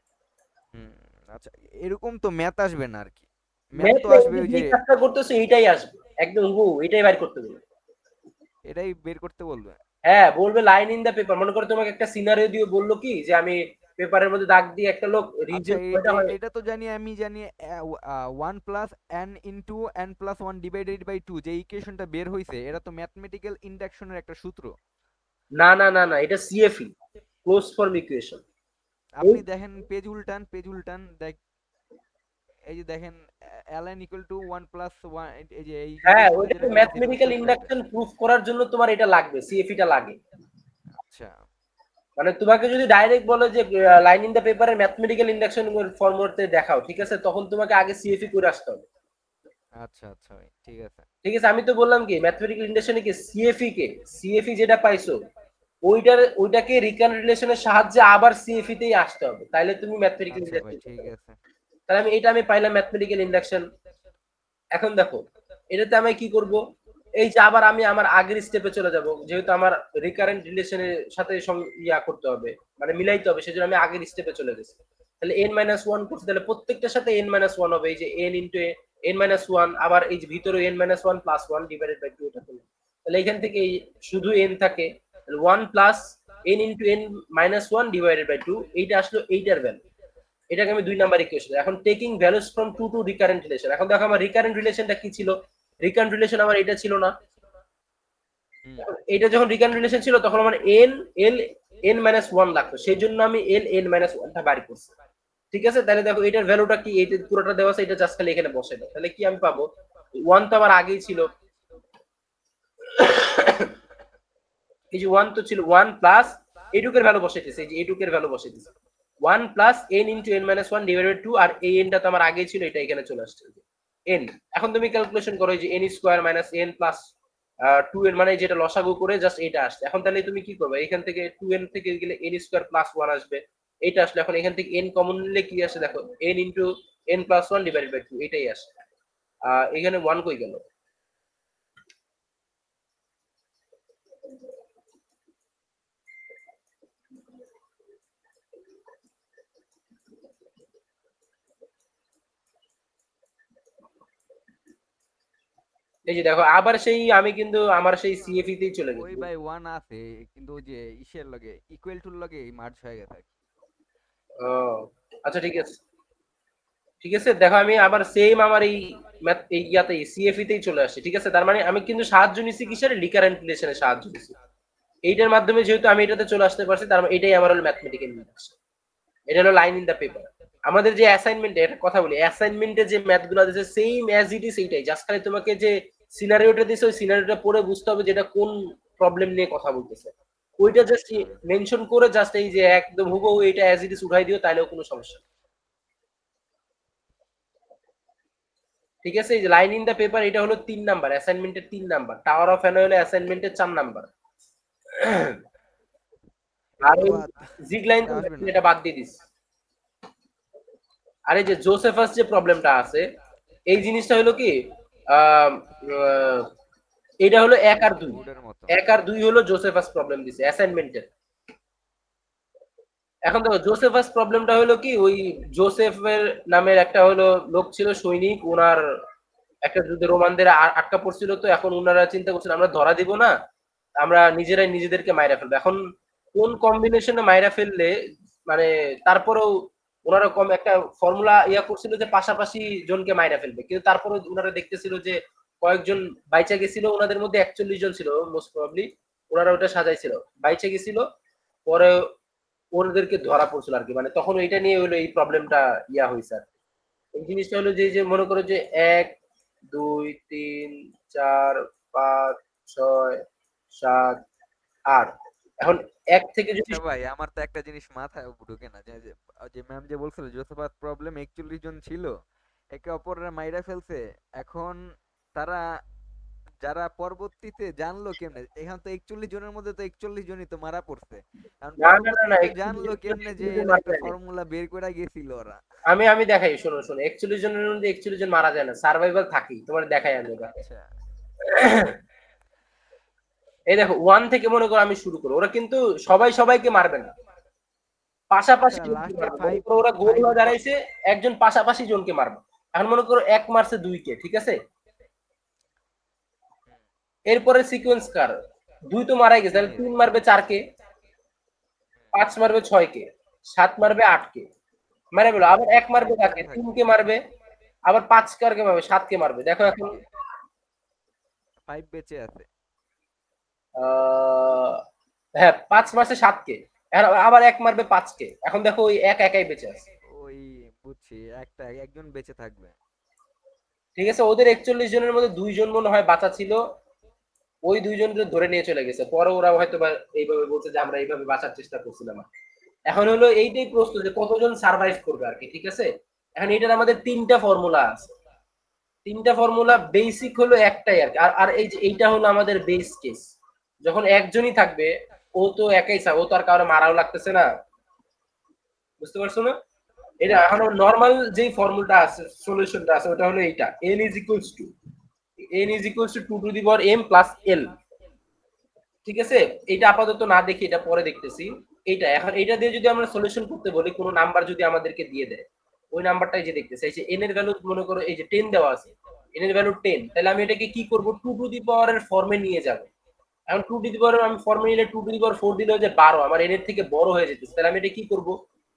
হুম। আচ্ছা, এরকম তো ম্যাথ আসবে না আর কি, ম্যাথ ম্যাথ তো আসবে ওই যে যে, কাজটা করতেছো এইটাই আসবে, একদম এটাই বাইর করতে হবে। এটাই বের করতে বলবে। হ্যাঁ বলবে লাইন ইন দা পেপার, মনে করো তোমাকে একটা সিনারিও দিয়ে বললো কি যে আমি পেপারের মধ্যে দাগ দিয়ে একটা লোক আচ্ছা, রিজন কয়টা হয়। এটা তো জানি, আমি জানি one plus N into N plus one divided by two যে ইকুয়েশনটা বের হয়েছে, এটা তো ম্যাথমেটিক্যাল ইন্ডাকশনের একটা সূত্র। না না না না, এটা সিএফই, ক্লোজ ফর্ম ইকুয়েশন। আপনি দেখেন, পেজ উল্টান, পেজ উল্টান, দেখ, এই যে দেখেন ln equal to one plus one, এই যে এই হ্যাঁ ইকুয়েশনে ওইটা যেটা তো বের হয়েছে এটা তো ম্যাথমেটিক্যাল সূত্র এটা। ইন্ডাকশন প্রুফ করার জন্য তোমার এটা লাগবে, সিএফইটা লাগে। আচ্ছা। মানে তোমাকে যদি ডাইরেক্ট বলে যে লাইন ইন দা পেপারে ম্যাথমেটিক্যাল ইন্ডাকশন ফর্মুলাতে দেখাও, ঠিক আছে, তখন তোমাকে আগে সিএফই করে আসতে হবে। আচ্ছা আচ্ছা ভাই, ঠিক আছে। ঠিক আছে, আমি তো বললাম কি ম্যাথমেটিক্যাল ইন্ডাকশনে কি সিএফই যেটা পাইছো, ওইটাকে রিকার্রেন্ট রিলেশনের সাহায্যে আবার সিএফই তেই আসতে হবে, তাইলে তুমি ম্যাথমেটিক্যাল আচ্ছা ভাই, ইন্ডাকশন ঠিক পাবে। আছে। তাহলে এটা আমি পাইলাম ম্যাথমেটিক্যাল ইন্ডাকশন। এখন দেখো এটাতে আমি কি করব, এই যে আবার আমি আমার আগের স্টেপে চলে যাব, যেহেতু আমার রিকারেন্ট রিলেশনের সাথে করতে হবে, মানে মিলাইতে হবে, সেজন্য আমি আগের স্টেপে চলে গেছি। তাহলে এন মাইনাস ওয়ান করছি, তাহলে প্রত্যেকটার সাথে এন মাইনাস ওয়ান হবে, এই যে N into N minus one, আবার এই যে ভিতরে N minus one plus one divided by two, এটা করলাম। তাহলে এখান থেকে শুধু এন থাকে, one plus N into N minus one divided by two, এইটা আসলো এইটার ভ্যালু। এটাকে আমি 2 নাম্বার ইকুয়েশন। এখন taking values from two to recurrent relation. এখন দেখো আমার রিকারেন্ট রিলেশনটা কি ছিল, রিকারেন্ট রিলেশন আমার এটা ছিল না, হুম। এটা যখন রিকারেন্ট রিলেশন ছিল তখন আমার N L N minus one লাগতো, সেই জন্য আমি এল এন মাইনাস ওয়ানটা বাড়ি করছি, ঠিক আছে। তাহলে দেখো এটার ভ্যালুটা কি, এটা পুরোটা দেওয়া আছে, এটা জাস্ট খালি এখানে বসে দাও, তাহলে কি আমি পাবো, ওয়ান তো আমার আগেই ছিল, এই যে ওয়ান তো ছিল, ওয়ান প্লাস এইটুকের ভ্যালু বসাইতেছে, এই যে এইটুকের ভ্যালু বসাইতেছে, one plus N into N minus one divided two, আর এই এনটা তো আমার আগেই ছিল, এটা এখানে চলে আসছে এন। এখন তুমি ক্যালকুলেশন করো যে N square minus N plus two N, মানে যেটা লসাগু করে জাস্ট এটা আসছে। এখন তাহলে তুমি কি করবে, এখান থেকে টু এন থেকে গেলে এন স্কোয়ার প্লাস ওয়ান আসবে, এটা আসলে এখন এখান থেকে এন কমন নিলে কি আসে দেখো, N into N plus one divided by two, এটাই আসে। এখানে ওয়ান কই গেল, এই যে দেখো আবার সেই আমি কিন্তু আমার সেই সিএফই তেই চলে ওই গেছি। ভাই ওয়ান আছে, কিন্তু ওই যে ইসের লগে ইকুয়াল টুর লগে মার্জ হয়ে গেছে আর কি। ও আচ্ছা, ঠিক আছে ঠিক আছে। দেখো আমি আবার সেম আমার এই ম্যাথ এই ইয়াতে সিএফই তেই চলে আসছে। ঠিক আছে, তার মানে আমি কিন্তু সাহায্য নিছি কিসের, রিকারেন্ট রিলেশনের সাহায্য নিছি। এইটার মাধ্যমে যেহেতু আমি এটাতে চলে আসতে পারছি, তার মানে এটাই আমার হলো ম্যাথমেটিক্যাল ইন্ডাকশন। এটা হলো লাইন ইন দা পেপার। আমাদের যে অ্যাসাইনমেন্টে একটা কথা বলি, অ্যাসাইনমেন্টে যে ম্যাথগুলো দিয়েছে সেম অ্যাজ ইট ইজ এইটাই, জাস্ট খালি তোমাকে যে সিনারিওটা দিয়েছে ওই সিনারিওটা পড়ে বুঝতে হবে যেটা কোন প্রবলেম নিয়ে কথা বলতেছে, ওইটা জাস্ট মেনশন করে জাস্ট এই যে একদম হুবহু এটা অ্যাজ ইট ইজ উঠাই দিও, তাইলেও কোনো সমস্যা নেই। ঠিক আছে, এই যে লাইন ইন দা পেপার এটা হলো 3 নাম্বার, অ্যাসাইনমেন্টের 3 নাম্বার। টাওয়ার অফ হ্যানো হলো অ্যাসাইনমেন্টের 4 নাম্বার। আর এটা তো ওই বাদ, জিগ লাইন এটা তো আসবে না। এটা বাদ দিয়ে দিস। আর এই যে জোসেফাস যে প্রবলেমটা আছে, এই জিনিসটা হলো কি, আহ, আহ, এটা হলো 1 আর 2। বোর্ডের মতো। 1 আর 2 হলো জোসেফাস প্রবলেম দিছে অ্যাসাইনমেন্টের। এখন দেখো জোসেফাস প্রবলেমটা হলো কি, ওই জোসেফের নামের একটা হলো লোক ছিল সৈনিক, ওনার একটা যুদ্ধে রোমানদের আটকা পড়ছিল, তো এখন ওনারা চিন্তা করছেন আমরা ধরা দিব না, আমরা নিজেরাই নিজেদেরকে মাইরা ফেলবো। এখন কোন কম্বিনেশনে মাইরা ফেললে মানে, তারপরেও ওনারা কম একটা ফর্মুলা ইয়া করছিল যে পাশাপাশি জনকে মাইরা ফেলবে, কিন্তু তারপরে ওনারা দেখতেছিল যে কয়েকজন বাইচা গেছিল, ওনাদের মধ্যে 41 জন ছিল মোস্ট প্রবাবলি, ওনারা ওটা সাজাইছিল, বাইচা গেছিল, পরে ওনাদেরকে ধরা পড়ছিল আর কি, মানে তখন এটা নিয়ে হলো এই প্রবলেমটা ইয়া হয়েছে আর কি। এই জিনিসটা হলো যে যে মনে করো যে 1 2 3 4 5 6 7 8, এখন 1 থেকে যদি আচ্ছা ভাই, আমার তো একটা জিনিস মাথায় ঢুকে না, যে যে যে ম্যাম যে বলছিল জোসেফাস প্রবলেম 41 জন ছিল, একে অপরের মাইরা ফেলছে। এখন তারা যারা পরবর্তীতে জানলো কেমনে, এখান তো 41 জনের মধ্যে তো 41 জনই তো মারা পড়ছে। কারণ না না না না পরবর্তীতে জানলো কেমনে যে 41 জন এর মারা একটা যায়নি। ফর্মুলা বের করে গেছিল ওরা? আমি আমি দেখাই, শোনো শোনো, 41 জনের মধ্যে 41 জন মারা যায় না, সার্ভাইভাল থাকি, তোমার দেখাই আমি দেখাই। আচ্ছা এই দেখো 1 থেকে মনে করো আমি শুরু করবো, ওরা কিন্তু সবাই সবাইকে মারবে না, পাশাপাশি আচ্ছা, জনকে লাস্টে মারবে। মনে ফাইভ করো ওরা গোল ফাইভ হয়ে দাঁড়াইছে, একজন পাশাপাশি জনকে মারবে। এখন মনে করো 1 মারছে 2 কে, ঠিক আছে, এরপরে সিকোয়েন্স কার, 2 তো মারাই গেছে, তাহলে তিনের। 3 মারবে 4 কে, 5 মারবে 6 কে, 7 মারবে 8 কে, মারা গেল। আবার 1 মারবে ফাইভ কাকে, বেঁচে থাকবে। 3 কে মারবে, আবার 5 কারকে মারবে, 7 কে মারবে। দেখো এখন ফাইভ ফাইভ বেঁচে আছে। আহ হ্যাঁ 5 মারছে 7 কে, আবার 1 মারবে 5 কে, এখন দেখো ওই এক একাই বেঁচে আছে। ওই বুঝছি, একটা একজন বেঁচে থাকবে। ঠিক আছে, ওদের 41 জনের মধ্যে 2 জন মনে হয় বাঁচা ছিল, ওই 2 জনকে ধরে নিয়ে চলে গেছে, পরে ওরা হয়তো বা এইভাবে বলছে যে আমরা এইভাবে বাঁচার চেষ্টা করছিলাম। এখন হলো এইটাই প্রশ্ন যে কতজন সার্ভাইভ করবে আর কি। ঠিক আছে, এখন এটার আমাদের 3টা ফর্মুলা আছে, 3টা ফর্মুলা বেসিক হলো একটাই আর কি। আর আর এই যে এইটা হলো আমাদের বেস কেস, যখন একজনই থাকবে, ও তো একাই ও তো আর কারো মারাও লাগতেছে না, বুঝতে পারছো না? এটা হ্যাঁ এখন নর্মাল যেই ফর্মুলাটা আছে, সলিউশনটা আছে, ওটা হলো এইটা, n is equals to 2 to the power m plus l। ঠিক আছে, এটা আপাতত না দেখি, এটা পরে দেখতেছি। এইটা এখন এইটা দিয়ে যদি আমরা সলিউশন করতে বলি, কোনো নাম্বার যদি আমাদেরকে দিয়ে দেয়, ওই নাম্বারটাই যে দেখতেছি, এই যে n এর ভ্যালু মনে করো এই যে 10 দেওয়া আছে, n এর ভ্যালু 10, তাহলে আমি এটাকে কি করব, 2 টু দি পাওয়ার এর ফর্মে নিয়ে যাব। এখন 2 টু দি পাওয়ার আমি ফর্মে নিলে 2 টু দি পাওয়ার 4 দিলে যে 12, আমার n এর থেকে বড় হয়ে যেতেছে, তাহলে আমি এটা কি করব,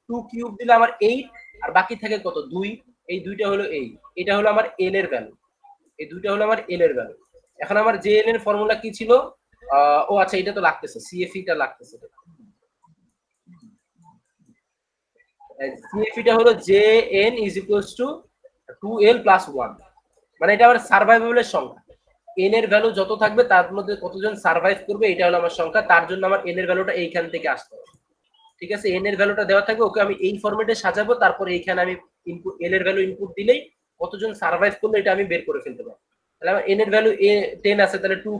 2 কিউব দিলে আমার 8, আর বাকি থাকে কত 2, এই দুইটা হলো এই, এটা হলো আমার l এর ভ্যালু, এই দুইটা হলো আমার l এর ভ্যালু। এখন আমার যে n এর ফর্মুলা কি ছিল, ও আচ্ছা এটা তো লাগতেছে, সিএফই টা লাগতেছে, সিএফই টা হলো J N is equals two 2l plus 1, মানে এটা আমার সার্ভাইভেবলের সংখ্যা। এন এর ভ্যালু যত থাকবে তার মধ্যে কতজন সার্ভাইভ করবে, এটা হলো আমার সংখ্যা, তার জন্য আমার এন এর ভ্যালুটা এইখান থেকে আসতে হবে। ঠিক আছে, এন এর ভ্যালুটা দেওয়া থাকবে, ওকে আমি এই ফরম্যাটে সাজাবো, তারপরে এইখানে আমি ইনপুট এল এর ভ্যালু ইনপুট দিলেই কতজন সার্ভাইভ করলো এটা আমি বের করে ফেলতে পারবো। তাহলে আমার এন এর ভ্যালু 10 আছে, তাহলে 2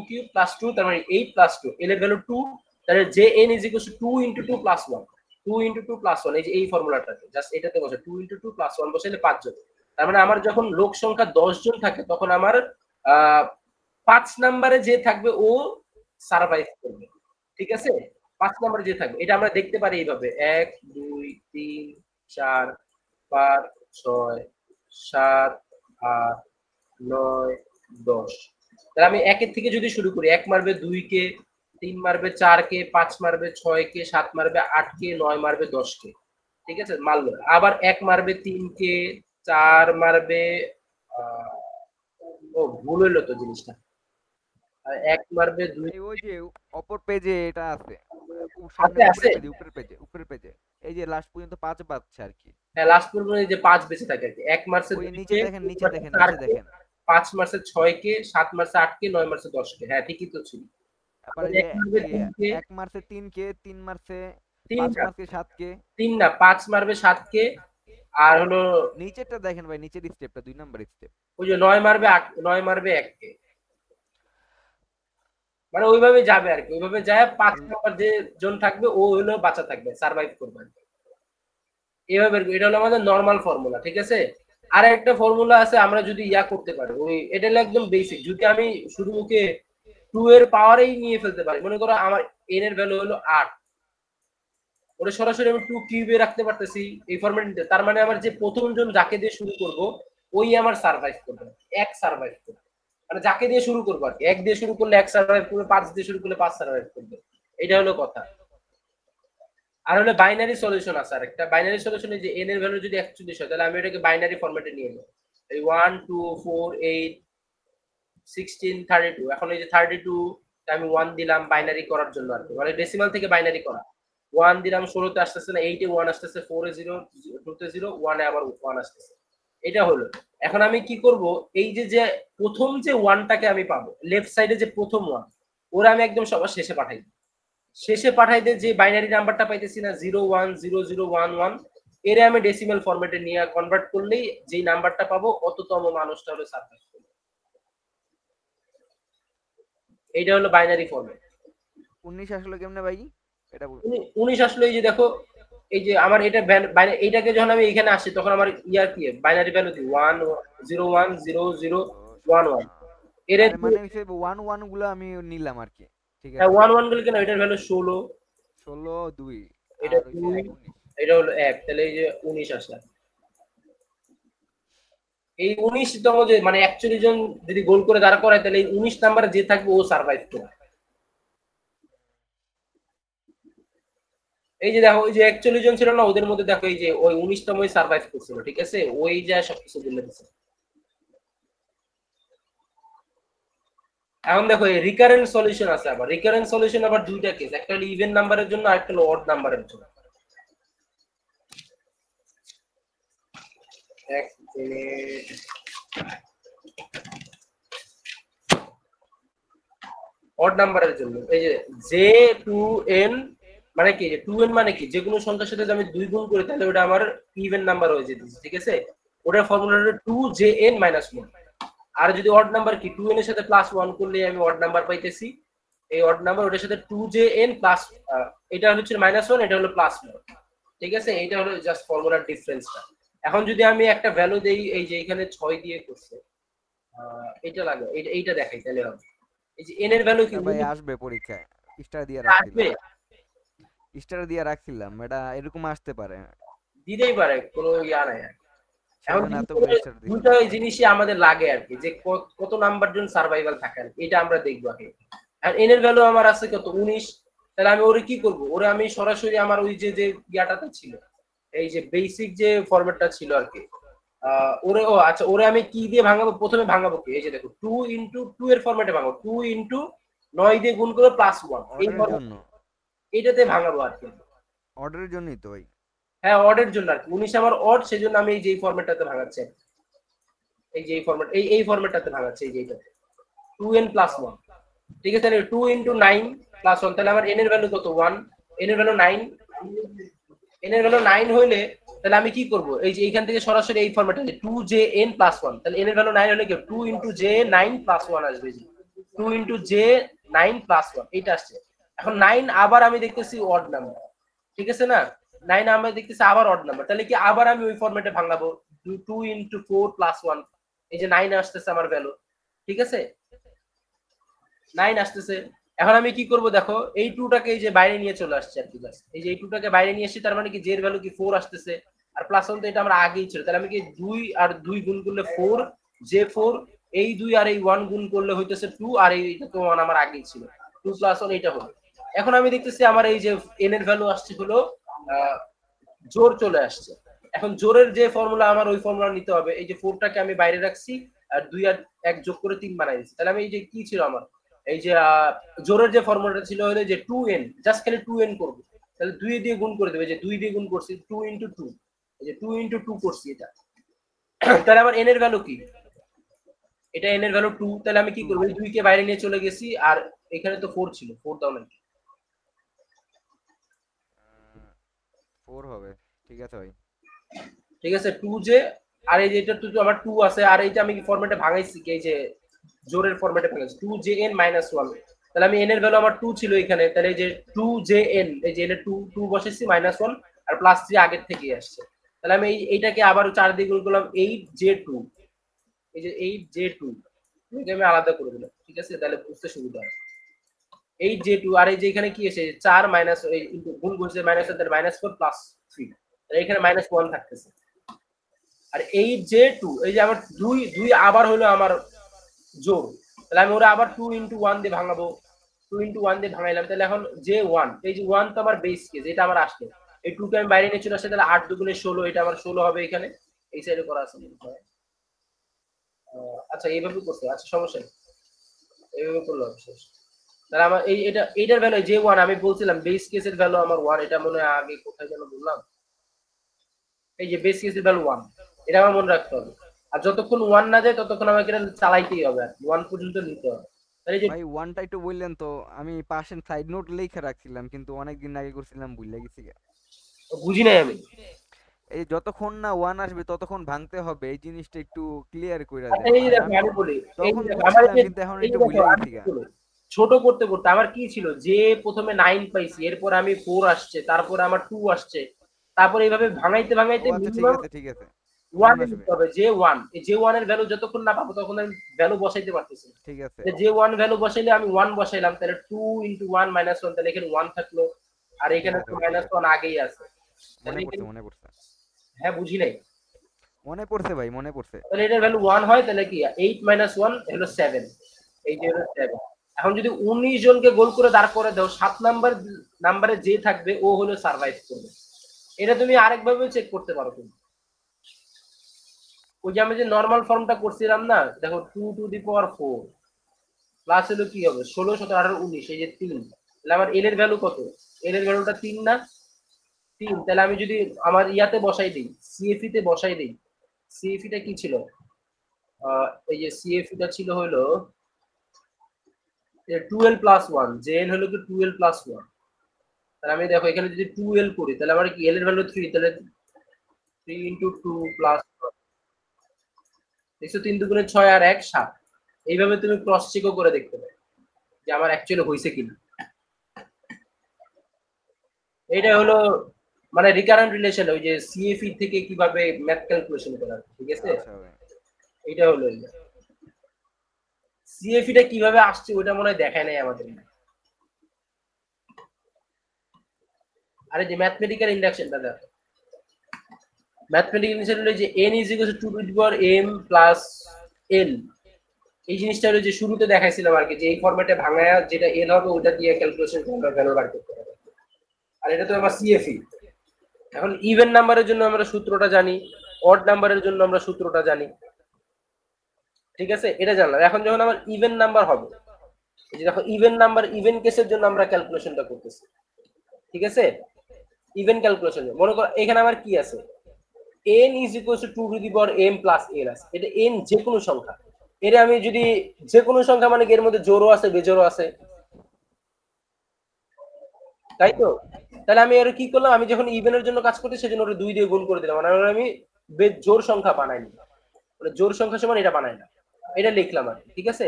কিউ প্লাস 2, তার মানে 8 প্লাস 2, এল এর ভ্যালু 2, তাহলে J N is equal two 2 into 2 plus 1, 2 into 2 plus 1, এই যে এই ফর্মুলাটাতে জাস্ট এটাতে বসে 2 ইনটু 2 প্লাস 1 বসাইলে 5 জন। তার মানে আমার যখন লোক সংখ্যা 10 জন থাকে, তখন আমার 5 নম্বরে যে থাকবে ও সার্ভাইভ করবে। ঠিক আছে, 5 নম্বরে যে থাকবে, এটা আমরা দেখতে পারি এইভাবে, 1 2 3 4 5 6 7 8 9 10, তাহলে আমি 1 এর থেকে যদি শুরু করি, 1 মারবে 2 কে, 3 মারবে 4 কে, 5 মারবে 6 কে, 7 মারবে 8 কে, 9 মারবে 10 কে। ঠিক আছে, মারলো, আবার 1 মারবে 3 কে, 4 মারবে ও ভুল হইলো তো জিনিসটা, 1 মারবে 2, এই ওই যে অপর পেজে এটা আছে, সামনে আছে আছে। উপরের পেজে এই যে লাস্ট পর্যন্ত 5 বাজছে আর কি। হ্যাঁ, লাস্ট পর্যন্ত যে 5 বেঁচে থাকে আর কি। 1 মারছে ওই 2 নিচে কে, দেখেন, 3 মারছে 4 নিচে কে, দেখেন। 5 মারছে 6 কে, 7 মারছে 8 কে, 9 মারছে 10 কে। হ্যাঁ ঠিকই তো ছিল। তারপরে আবার যে 1 মারবে এই 3 কে, 1 মারছে 3 কে, 3 মারছে 3 5 না, মারছে 7 কে। 3 না, 5 মারবে 7 কে, আর হলো নিচেরটা দেখেন ভাই, নিচের স্টেপটা 2 নাম্বার স্টেপ। ওই যে 9 মারবে 8, 9 মারবে 1 কে। মানে ওইভাবে যাবে আর কি, ওইভাবে যায় 5 নাম্বার যে জন থাকবে ও হলো বাঁচা থাকবে, সার্ভাইভ করবে আর কি। এভাবে এটা হলো আমাদের নরমাল ফর্মুলা, ঠিক আছে। আর একটা ফর্মুলা আছে, আমরা যদি ইয়া করতে পারি, ওই এটা হলো একদম বেসিক, যদি আমি শুধু মুখে 2 এর পাওয়ারেই নিয়ে ফেলতে পারি, মনে করো আমার n এর ভ্যালু হলো 8, ওটা সরাসরি আমি 2 কিউবে রাখতে পারতেছি এই ফরম্যাটে, তার মানে আমার যে প্রথম জন যাকে দিয়ে শুরু করব ওই আমার সার্ভাইভ করবে, এক সার্ভাইভ করবে, মানে যাকে দিয়ে শুরু করবো আর কি, 1 দিয়ে শুরু করলে 1 সার্ভাইভ করবে, 5 দিয়ে শুরু করলে 5 সার্ভাইভ করবে, এটা হলো কথা। আর হলো বাইনারি সলিউশন আছে, আর একটা বাইনারি সলিউশনে যে n এর ভ্যালু যদি 41 হয় তাহলে আমি এটাকে বাইনারি ফরম্যাটে নিয়ে নেব, এই 1 2 4 8 16 32, এখন এই যে 32 আমি 1 দিলাম বাইনারি করার জন্য আর কি, মানে ডেসিমাল থেকে বাইনারি করা, 1 দিলাম 16 তে আসতেছে না, 8 এ 1 আসতেছে, 4 এ 0, 2 তে 0, 1 এ আবার 1 আসতেছে, এটা হলো। এখন আমি কি করব, এই যে যে প্রথম যে 1টাকে আমি পাবো লেফট সাইডে যে প্রথম 1, ওরা আমি একদম সবার শেষে পাঠাই দিই, শেষে পাঠাই দিয়ে যে বাইনারি নাম্বারটা পাইতেছি না 010011, এর আমি ডেসিমাল ফরম্যাটে নিয়ে কনভার্ট করলেই যেই নাম্বারটা পাবো অততম মানুষটা হলো সার্ভাইভ করবে, এইটা হলো বাইনারি ফরম্যাট। 19 আসলে কেমনে ভাই এটা 19 আসলে এই যে দেখো, এই যে আমার এটা এইটাকে যখন আমি এখানে আসি তখন আমার ইয়ার কি বাইনারি ভ্যালু কি 1 0 1 0 0 1 1, এর আরে মানে হইছে 1 1 গুলো আমি নিলাম আর কি, ঠিক আছে। 1 1 গুলো কেন, এটার ভ্যালু 16, 16 2 এটা আর হইছে 2, 19। এটা হলো 1, তাহলে এই যে 19 আসলে এই 19তম যে মানে 41 জন যদি গোল করে দাঁড় করায় তাহলে এই 19 নাম্বারে যে থাকবে ও সার্ভাইভ করবে। এই যে দেখো ওই যে 41 জন ছিল না, ওদের মধ্যে দেখো এই যে ওই 19তমই সার্ভাইভ করছিল, ঠিক আছে, ওই যা সবকিছু বলে দিছে। এখন দেখো এই রিকারেন্ট সলিউশন আছে, আবার রিকারেন্ট সলিউশন আবার দুইটা কেস, একটা হলো ইভেন নাম্বারের জন্য আর একটা হলো অড নাম্বারের জন্য। এক মিনিট, অড নাম্বারের জন্য এই যে J2n মানে কি, যে 2n মানে কি, যে কোনো সংখ্যার সাথে যদি আমি 2 গুণ করি তাহলে ওটা আমার ইভেন নাম্বার হয়ে যেতেছে, ঠিক আছে, ওটার ফর্মুলা হলো 2Jn-1। আর যদি অড নাম্বার কি, 2n এর সাথে +1 করলে আমি অড নাম্বার পাইতেছি, এই অড নাম্বার ওটার সাথে 2Jn প্লাস, এটা হচ্ছে -1, এটা হলো +1, ঠিক আছে, এইটা হলো জাস্ট ফর্মুলার ডিফারেন্সটা। এখন যদি আমি একটা ভ্যালু দেই, এই যে এখানে 6 দিয়ে করছে, এটা লাগে, এইটা দেখাই তাহলে হবে, এই যে n এর ভ্যালু কি এটা ভাই আসবে পরীক্ষায়, স্টার দিয়ে রাখছিলাম, আসবে, এটা এরকম আসতে পারে, দিতেই পারে, কোনো ইয়া নাই। সেই এখন জন্য এতগুলো স্টার দিছি। দুটো জিনিসই আমাদের লাগে আর কি, যে কত নাম্বার জন সার্ভাইভাল থাকে আর কি, এটা আমরা দেখবো আগে। আর এন এর ভ্যালু আমার আছে কত 19, তাহলে আমি ওরে কি করব, ওরে আমি সরাসরি আমার ওই যে যে ইয়াটাতে ছিল, এই যে বেসিক যে ফরম্যাটটা ছিল আর কি, ওরে ও আচ্ছা, ওরে আমি কি দিয়ে ভাঙাবো, প্রথমে ভাঙাবো কি, এই যে দেখো 2 এর ফরম্যাটে ভাঙাবো, 2 9 দিয়ে গুণ করে +1, এই অর্ডারের জন্য, এইটাতে ভাঙাবো আর কি। অর্ডারের জন্যই তো ভাই। হ্যাঁ অডের জন্য আর কি, 19 আমার অড, সেজন্য আমি এই যে ফরম্যাটটাতে ভাঙাচ্ছি, এই যে এই ফরম্যাট, এই ফরম্যাটটাতে ভাঙাচ্ছি, এই যে এইটাতে 2n+1, ঠিক আছে, তাহলে 2 × 9 + 1, তাহলে আমার n এর ভ্যালু কত 1, n এর ভ্যালু 9, n এর ভ্যালু 9 হইলে তাহলে আমি কি করব, এই যে এইখান থেকে সরাসরি এই ফরম্যাটে 2Jn+1, তাহলে n এর ভ্যালু 9 হলে কি 2 × J9+1 আসবে, 2 × J9+1 এটা আসছে। এখন 9 আবার আমি দেখতেছি অড নাম্বার, ঠিক আছে না, 9 আমরা দেখতেছি আবার অড নাম্বার, তাহলে কি আবার আমি ওই ফরম্যাটে ভাঙাবো, 2 × 4+1, এই যে 9 আসতেছে আমার ভ্যালু, ঠিক আছে, 9 আসতেছে। এখন আমি কি করব দেখো, এই 2টাকে এই যে বাইরে নিয়ে চলে আসছে আর কি, এই যে এই 2টাকে বাইরে নিয়ে আসছি, তার মানে কি জের ভ্যালু কি 4 আসতেছে, আর +1 তো এটা আমরা আগেই ছিল, তাহলে আমি কি 2 আর 2 গুণ করলে 4, J4, এই 2 আর এই 1 গুণ করলে হইতেছে 2, আর এইটা তো 1 আমার আগেই ছিল, 2 + 1 এটা হলো। এখন আমি দেখতেছি আমার এই যে n এর ভ্যালু আসছে হলো জোর চলে আসছে। এখন জোরের যে ফর্মুলা, আমার ওই ফর্মুলা নিতে হবে। এই যে 4টাকে আমি বাইরে রাখছি আর 2 আর 1 যোগ করে 3 বানাই দিচ্ছি। তাহলে আমি এই যে কি ছিল আমার, এই যে জোরের যে ফর্মুলাটা ছিল হলো যে 2n, জাস্ট খালি 2n করব। তাহলে 2 দিয়ে গুণ করে দেবে, যে 2 দিয়ে গুণ করছি 2 ইনটু 2, এই যে 2 ইনটু 2 করছি এটা। তাহলে আমার n এর ভ্যালু কি, এটা n এর ভ্যালু 2। তাহলে আমি কি 2। করব, এই 2 কে বাইরে নিয়ে চলে গেছি, আর এখানে তো 4 ছিল, 4 দাও নাকি? 4 হবে, ঠিক আছে ভাই। ঠিক আছে 2 যে, আর এই যে এটা তো আমার 2 আছে, আর এইটা আমি ফরম্যাটে ভাঙাইছি কি, এই যে জোরের ফরম্যাটে ভাঙাইছি 2 জে এন মাইনাস 1। তাহলে আমি n এর ভ্যালু আমার 2 ছিল এখানে, তাহলে এই যে 2 জে এন, এই যে n এর 2 2 বসাইছি মাইনাস 1 আর প্লাস 3 আগের থেকেই আসছে। তাহলে আমি এইটাকে আবার 4 দিয়ে গুণ করলাম 8 জে 2, এই যে 8 জে 2 এটাকে আমি আলাদা করে দিলাম, ঠিক আছে, তাহলে বুঝতে সুবিধা হয়। 8 জে 2, আর এই যে এখানে কি আছে 4 মাইনাস এই গুণ করছে মাইনাস 1, তাহলে মাইনাস 4 প্লাস 3, তাহলে এখানে মাইনাস 1 থাকতেছে। আর 8 জে 2, এই যে আমার 2 2 আবার হলো আমার যোগ, তাহলে আমি ওরা আবার 2 ইনটু 1 দিয়ে ভাঙাবো, 2 ইনটু 1 দিয়ে ভাঙাইলাম। তাহলে এখন যে 1, এই যে 1 তো আমার বেস কেস, এটা আমার আসছে, এই 2 কে আমি বাইরে নিয়ে চলে আসছে, তাহলে 8 দুগুণে 16, এটা আমার 16 হবে এখানে, এই সাইডে করা আছে মনে হয়। আচ্ছা এইভাবে করতে, আচ্ছা সমস্যা নেই, এইভাবে করলে হবে শেষ। তাহলে আমার এই এটা এইটার ভ্যালু যে 1, আমি বলছিলাম বেস কেসের ভ্যালু আমার 1, এটা মনে হয় আগে কোথায় যেন বললাম, এই যে বেস কেসের ভ্যালু 1, এটা আমার মনে রাখতে হবে। আর যতক্ষণ 1 না যায় ততক্ষণ আমাকে এটা চালাইতেই হবে, আর 1 পর্যন্ত নিতে হবে। তাহলে এই যে ভাই ওয়ানটা একটু বললেন তো, আমি পাশের সাইড নোট লিখে রাখছিলাম কিন্তু অনেক দিন আগে করছিলাম, ভুলে গেছি গা। বুঝি নাই আমি। এই যতক্ষণ না ওয়ান আসবে ততক্ষণ ভাঙতে হবে, এই জিনিসটা একটু ক্লিয়ার করে আচ্ছা দেন, এই যে মানে দেখো আমি আমি বলি, এই যে তখন দেখো আমার বুঝছিলাম যে, কিন্তু এখন এই যে একটু দেখো ভুলে আমি গেছি কি গা। বলি, ছোট করতে করতে আমার কি ছিল, যে প্রথমে 9 পাইছি, এরপর আমি 4 আসছে, তারপর আমার 2 আসছে, তারপর এইভাবে ভাঙাইতে ও ভাঙাইতে আচ্ছা, ঠিক মিনিমাম আছে ঠিক আছে, 1 ওয়ান এ আসবে, নিতে হবে, যে 1, এই যে 1 এর ভ্যালু যতক্ষণ না পাবো তখন আমি ভ্যালু বসাইতে পারতেছি না। ঠিক আছে যে 1 ভ্যালু বসাইলে আমি 1 বসাইলাম, তাহলে 2 ইনটু 1 মাইনাস 1, তাহলে এখানে 1 থাকলো, আর ঠিক এখানে আছে তো ভাই, ঠিক মাইনাস আছে, 1 আগেই আছে। তাহলে মনে পড়ছে এখানে, মনে পড়ছে, হ্যাঁ বুঝি নাই। মনে পড়ছে ভাই, মনে পড়ছে। তাহলে এটার ভ্যালু 1 হয়, তাহলে কি 8 মাইনাস 1 হলো 7, এই যে হলো 7। এখন যদি 19 জনকে গোল করে দাঁড় করে দাও, 7 নাম্বারে যে থাকবে ও হলো সার্ভাইভ করবে। এটা তুমি আরেকভাবে চেক করতে পারো তুমি, ওই যে আমি যে নরমাল ফর্মটা করছিলাম না, দেখো 2 টু দি পাওয়ার 4 প্লাস হলো কি হবে 16 17 18 19, এই যে 3, তাহলে আমার এল এর ভ্যালু কত, এল এর ভ্যালুটা 3 না, 3। তাহলে আমি যদি আমার ইয়াতে বসাই দিই, সিএফই তে বসাই দিই, সিএফই টা কি ছিল, এই যে সিএফই টা ছিল হলো 12 প্লাস 1, যে এন হলো কি 12 প্লাস 1। তাহলে আমি দেখো এখানে যদি 2l করি, তাহলে আমার কি এল এর ভ্যালু 3, তাহলে 3 ইনটু 2 প্লাস 3 দুগুণে 6 আর 1 7। এইভাবে তুমি ক্রস চেকও করে দেখতে পারো যে আমার অ্যাকচুয়ালি হয়েছে কিনা। এটা হলো মানে রিকারেন্ট রিলেশন, ওই যে সিএফই থেকে কিভাবে ম্যাথ ক্যালকুলেশন করা হয়, ঠিক আছে, আচ্ছা ভাই, এটা হলো সিএফই টা কিভাবে আসছে ওটা মনে হয় দেখায় নাই আমাদের। আরে যে ম্যাথমেটিক্যাল ইন্ডাকশনটা দেখো, ম্যাথমেটিক্যাল ইন্ডাকশন হলো যে n is equal two 2 to the power m plus l, এই জিনিসটা হলো যে শুরুতে দেখাইছিলাম আর কি, যে এই ফরম্যাটে ভাঙায়া যেটা এল হবে ওটা দিয়ে ক্যালকুলেশন করে আমরা ভ্যালু বার করতে পারবো। আর এটা তো আমার সিএফই। এখন ইভেন নাম্বারের জন্য আমরা সূত্রটা জানি, অড নাম্বারের জন্য আমরা সূত্রটা জানি, ঠিক আছে, এটা জানলাম। এখন যখন আমার ইভেন নাম্বার হবে, এই যে দেখো ইভেন নাম্বার, ইভেন কেসের জন্য আমরা ক্যালকুলেশনটা করতেছি, ঠিক আছে, ইভেন ক্যালকুলেশন মনে করো এখানে আমার কি আছে, n is equal two 2 to the power m plus l আছে, এটা n যে কোনো সংখ্যা, এর আমি যদি যে কোনো সংখ্যা মানে এর মধ্যে জোড়ও আছে বেজোড়ও আছে, তাই তো। তাহলে আমি আর কি করলাম, আমি যখন ইভেনের জন্য কাজ করতে সেজন্য ওটা 2 দিয়ে গুণ করে দিলাম, মানে আমি জোর সংখ্যা বানাইনি, মানে জোর সংখ্যা সমান এটা বানাই না, এটা লিখলাম আর ঠিক আছে।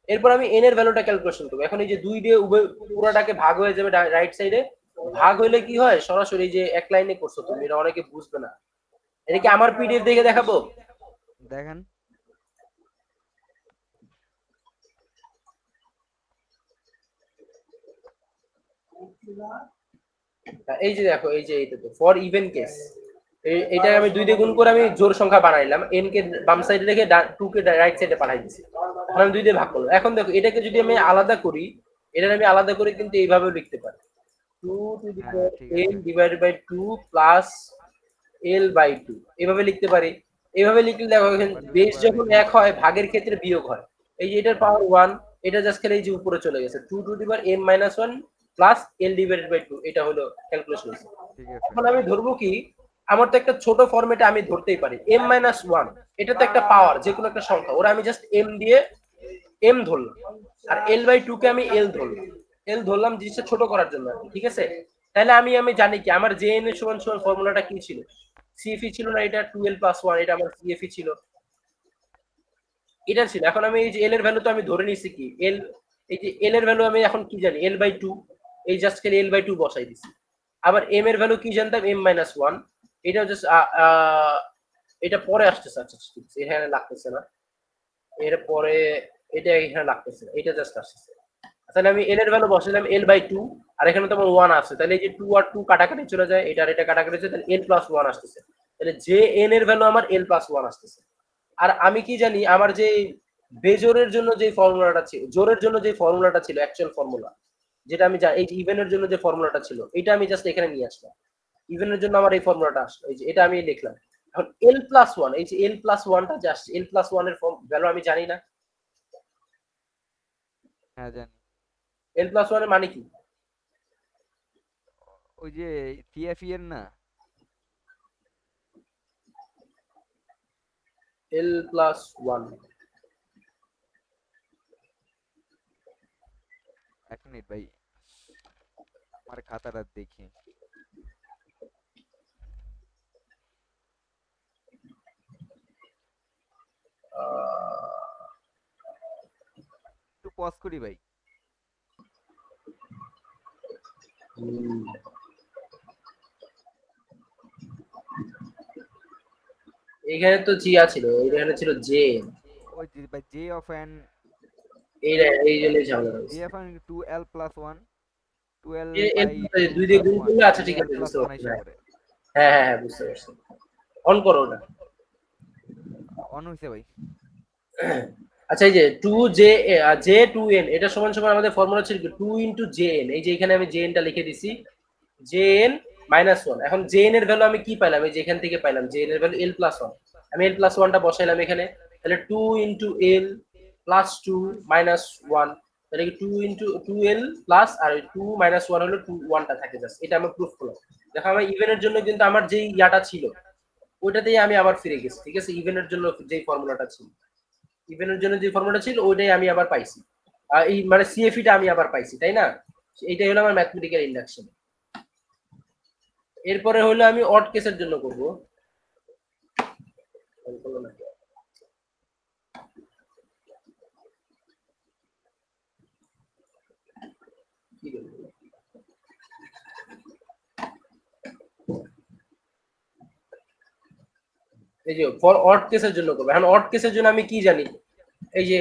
এরপর আমি n এর ভ্যালুটা ক্যালকুলেশন করব। এখন এই যে 2 দিয়ে উভয় পুরোটাকে ভাগ হয়ে যাবে রাইট সাইডে, ভাগ হইলে কি হয় সরাসরি যে এক লাইনে করছো তুমি, এটা অনেকে বুঝবে না। এটা কি আমার পিডিএফ দেখে দেখাবো? দেখেন। এই যে দেখো, এই যে এইটা তো ফর ইভেন কেস, এটা আমি 2 দিয়ে গুণ করে আমি জোড় সংখ্যা বানাইলাম, n কে বাম সাইডে রেখে 2 কে রাইট সাইডে পাঠাই দিয়েছি, এখন আমি 2 দিয়ে ভাগ করলাম। এখন দেখো এটাকে যদি আমি আলাদা করি, এটা আমি আলাদা করে কিন্তু এইভাবেও লিখতে পারি, 2 টু দি হ্যাঁ পাওয়ার ঠিক n আছে, ডিভাইডেড বাই 2 প্লাস L/2 এভাবে লিখতে পারি। এভাবে লিখলে দেখো বেস যখন 1 হয় ভাগের ক্ষেত্রে বিয়োগ হয়। এই যে এটার পাওয়ার 1, এটা জাস্ট খালি এই যে উপরে চলে গেছে 2 to the power n-1 plus L/2 এটা হলো ক্যালকুলেশন। ঠিক আছে। এখন আমি ধরবো কি, আমার তো একটা ছোট ফরম্যাটে আমি ধরতেই পারি m-1, এটা তো একটা পাওয়ার যে কোনো একটা সংখ্যা, ওরা আমি জাস্ট m দিয়ে m ধরলাম, আর L/2 কে আমি L ধরলাম জিনিসটা ছোট করার জন্য, ঠিক আছে। তাহলে আমি জানি কি আমার jn এর সমান সমান ফর্মুলাটা কি ছিল, CFE ছিল না, এটা 2l+1, এটা আমার CFE ছিল, এটা ছিল। এখন আমি এই যে l এর ভ্যালু তো আমি ধরে নিছি কি l, এই যে l এর ভ্যালু আমি এখন কি জানি L/2, এই জাস্ট খালি L/2 বসাই দিছি। আবার m এর ভ্যালু কি জানতাম m-1, এটাও জাস্ট এটা পরে আসতেছে, আচ্ছা ঠিক আছে, এখানে লাগতেছে না, এরপরে এটা এখানে লাগতেছে না, এটা জাস্ট আসতেছে। তাহলে আমি l এর ভ্যালু বসালাম L/2, আর এখানে তো আমার 1 আছে, তাহলে এই যে 2 আর 2 কাটাকাটি চলে যায়, এটা আর এটা কাটাকাটি চলে যায়, তাহলে n+1 আসতেছে। তাহলে jn এর ভ্যালু আমার l+1 আসতেছে। আর আমি কি জানি আমার যে বেজোরের জন্য যে ফর্মুলাটা ছিল, জোরের জন্য যে ফর্মুলাটা ছিল অ্যাকচুয়াল ফর্মুলা, যেটা আমি এই যে ইভেনের জন্য যে ফর্মুলাটা ছিল, এটা আমি জাস্ট এখানে নিয়ে আসলাম। ইভেনের জন্য আমার এই ফর্মুলাটা আসলো, এই যে এটা আমি লিখলাম। এখন l+1, এই যে l+1টা যে আসছে, l+1 এর ভ্যালু আমি জানি না। হ্যাঁ জানি। l+1 এর মানে কি? ওই যে CFE এর না? l+1 এক মিনিট ভাই, আমার খাতাটা দেখি। একটু পজ করি ভাই। এখানে তো জিয়া ছিল, এখানে ছিল জে, ওই যে ভাই j of n, এই জন্য ঝামেলা j হয়েছে। of n 2l+1, 12 এর বাই দুই 2 দিয়ে প্লাস গুণ 1, করলে, আচ্ছা তাহলে ঠিক l আছে, প্লাস বুঝতে 1 পারছি। আইসা হ্যাঁ পড়ে। হ্যাঁ হ্যাঁ হ্যাঁ, বুঝতে পারছি। অন করো ওটা। অন হইছে ভাই। আচ্ছা, এই যে 2j2n এটা সমান সমান আমাদের ফর্মুলা ছিল 2 × jn, এই যে এখানে আমি jn টা লিখে দিছি, jn-1। এখন jn এর ভ্যালু আমি কি পাইলাম, এই যে এখান থেকে পাইলাম jn এর ভ্যালু l+1, আমি l+1 টা বসাইলাম এখানে, তাহলে 2 × l প্লাস 2 মাইনাস 1, তাহলে কি 2 × 2l প্লাস আর 2 - 1 হলো 2, 1 টা থাকে জাস্ট, এটা আমি প্রুফ করলাম। দেখো আমার ইভেনের জন্য কিন্তু আমার যেই ইয়াটা ছিল ওইটাতেই আমি আবার ফিরে গেছি, ঠিক আছে। ইভেনের জন্য যেই ফর্মুলাটা ছিল, ইভেনের জন্য যে ফর্মুলাটা ছিল ওইটাই আমি আবার পাইছি, এই মানে CFE টা আমি আবার পাইছি, তাই না? এইটাই হলো আমার ম্যাথমেটিক্যাল ইন্ডাকশন। এরপরে হলো আমি অড কেসের জন্য করব। এই যে ফর অড কেসের জন্য করব। এখন অড কেসের জন্য আমি কি জানি, এই যে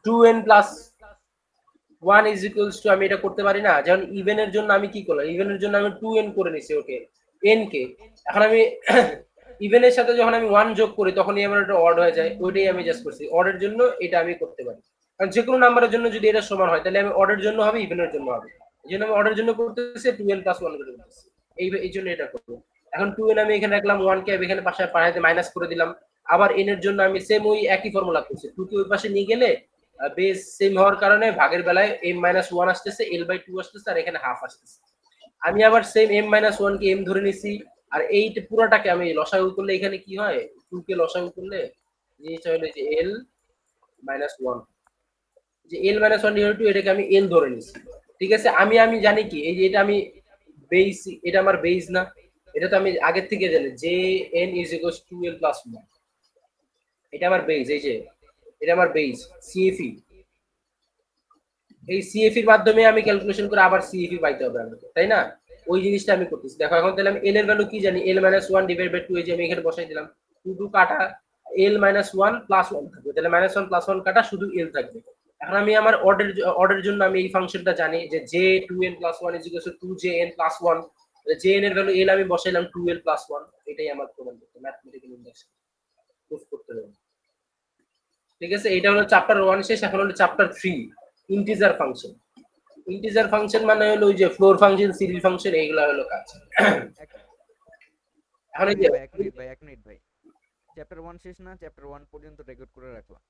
2n+1 আমি এটা করতে পারি না। যেমন ইভেনের জন্য আমি কি করলাম, ইভেনের জন্য আমি 2n করে নিছি, ওকে n কে। এখন আমি ইভেনের সাথে যখন আমি 1 যোগ করি তখনই আমার এটা অড হয়ে যায়, ওইটাই আমি জাস্ট করছি। অডের জন্য এটা আমি করতে পারি, কারণ যে কোনো নাম্বারের জন্য যদি এটা সমান হয় তাহলে আমি অডের জন্য হবে, ইভেনের জন্য হবে। এই জন্য আমি অডের জন্য করতেছি 2n+1 করে করতেছি, এই জন্য এটা করবো। এখন 2n আমি এখানে রাখলাম, 1 কে এখানে পাশে পাশাতে মাইনাস করে দিলাম। আবার n এর জন্য আমি সেম ওই একই ফর্মুলা করছি, 2 কে ওই পাশে নিয়ে গেলে বেস সেম হওয়ার কারণে ভাগের বেলায় m-1 আসতেছে, l/2 আসতেছে, আর এখানে হাফ আসতেছে। আমি আবার সেম m-1 কে m ধরে নিছি, আর এই পুরোটাকে আমি লসাগু করলে এখানে কি হয়, 2 কে লসাগু করলে জিনিসটা হলো যে l-1, যে l-1 এটাকে আমি l ধরে নিছি, ঠিক আছে। আমি জানি কি, এই যে এটা আমি বেস, এটা আমার বেস না, এটা তো আমি আগের থেকে জানি jn = 2l+1, এটা আমার বেস, এই যে এটা আমার বেস CFE। এই CFE এর মাধ্যমে আমি ক্যালকুলেশন করে আবার CFE পাইতে হবে আমাকে, তাই না? ওই জিনিসটা আমি করতেছি। দেখো এখন তাহলে আমি l এর ভ্যালু কি জানি, l-1/2, এই যে আমি এখানে বসাই দিলাম, 2 কাটা l-1 + 1 থাকবে, তাহলে -1 + 1 কাটা শুধু l থাকবে। এখন আমি আমার অর্ডের জন্য আমি এই ফাংশনটা জানি যে j2n+1 = 2jn+1, jn এর ভ্যালু l আমি বসাইলাম 2l+1, এটাই আমার প্রমাণ করতে ম্যাথমেটিক্যাল ইন্ডাকশন প্রুফ করতে হবে, ঠিক আছে। এটা হলো চ্যাপ্টার 1 শেষ। এখন হলো chapter 3, integer function. Integer function মানে হলো ওই যে ফ্লোর ফাংশন, সিরিজ ফাংশন, এইগুলা হলো কাজ। এক এখন এই ভাই যে ভাই 1 মিনিট ভাই 1 মিনিট ভাই চ্যাপ্টার 1 শেষ না চ্যাপ্টার 1 পর্যন্ত রেকর্ড করে রাখলাম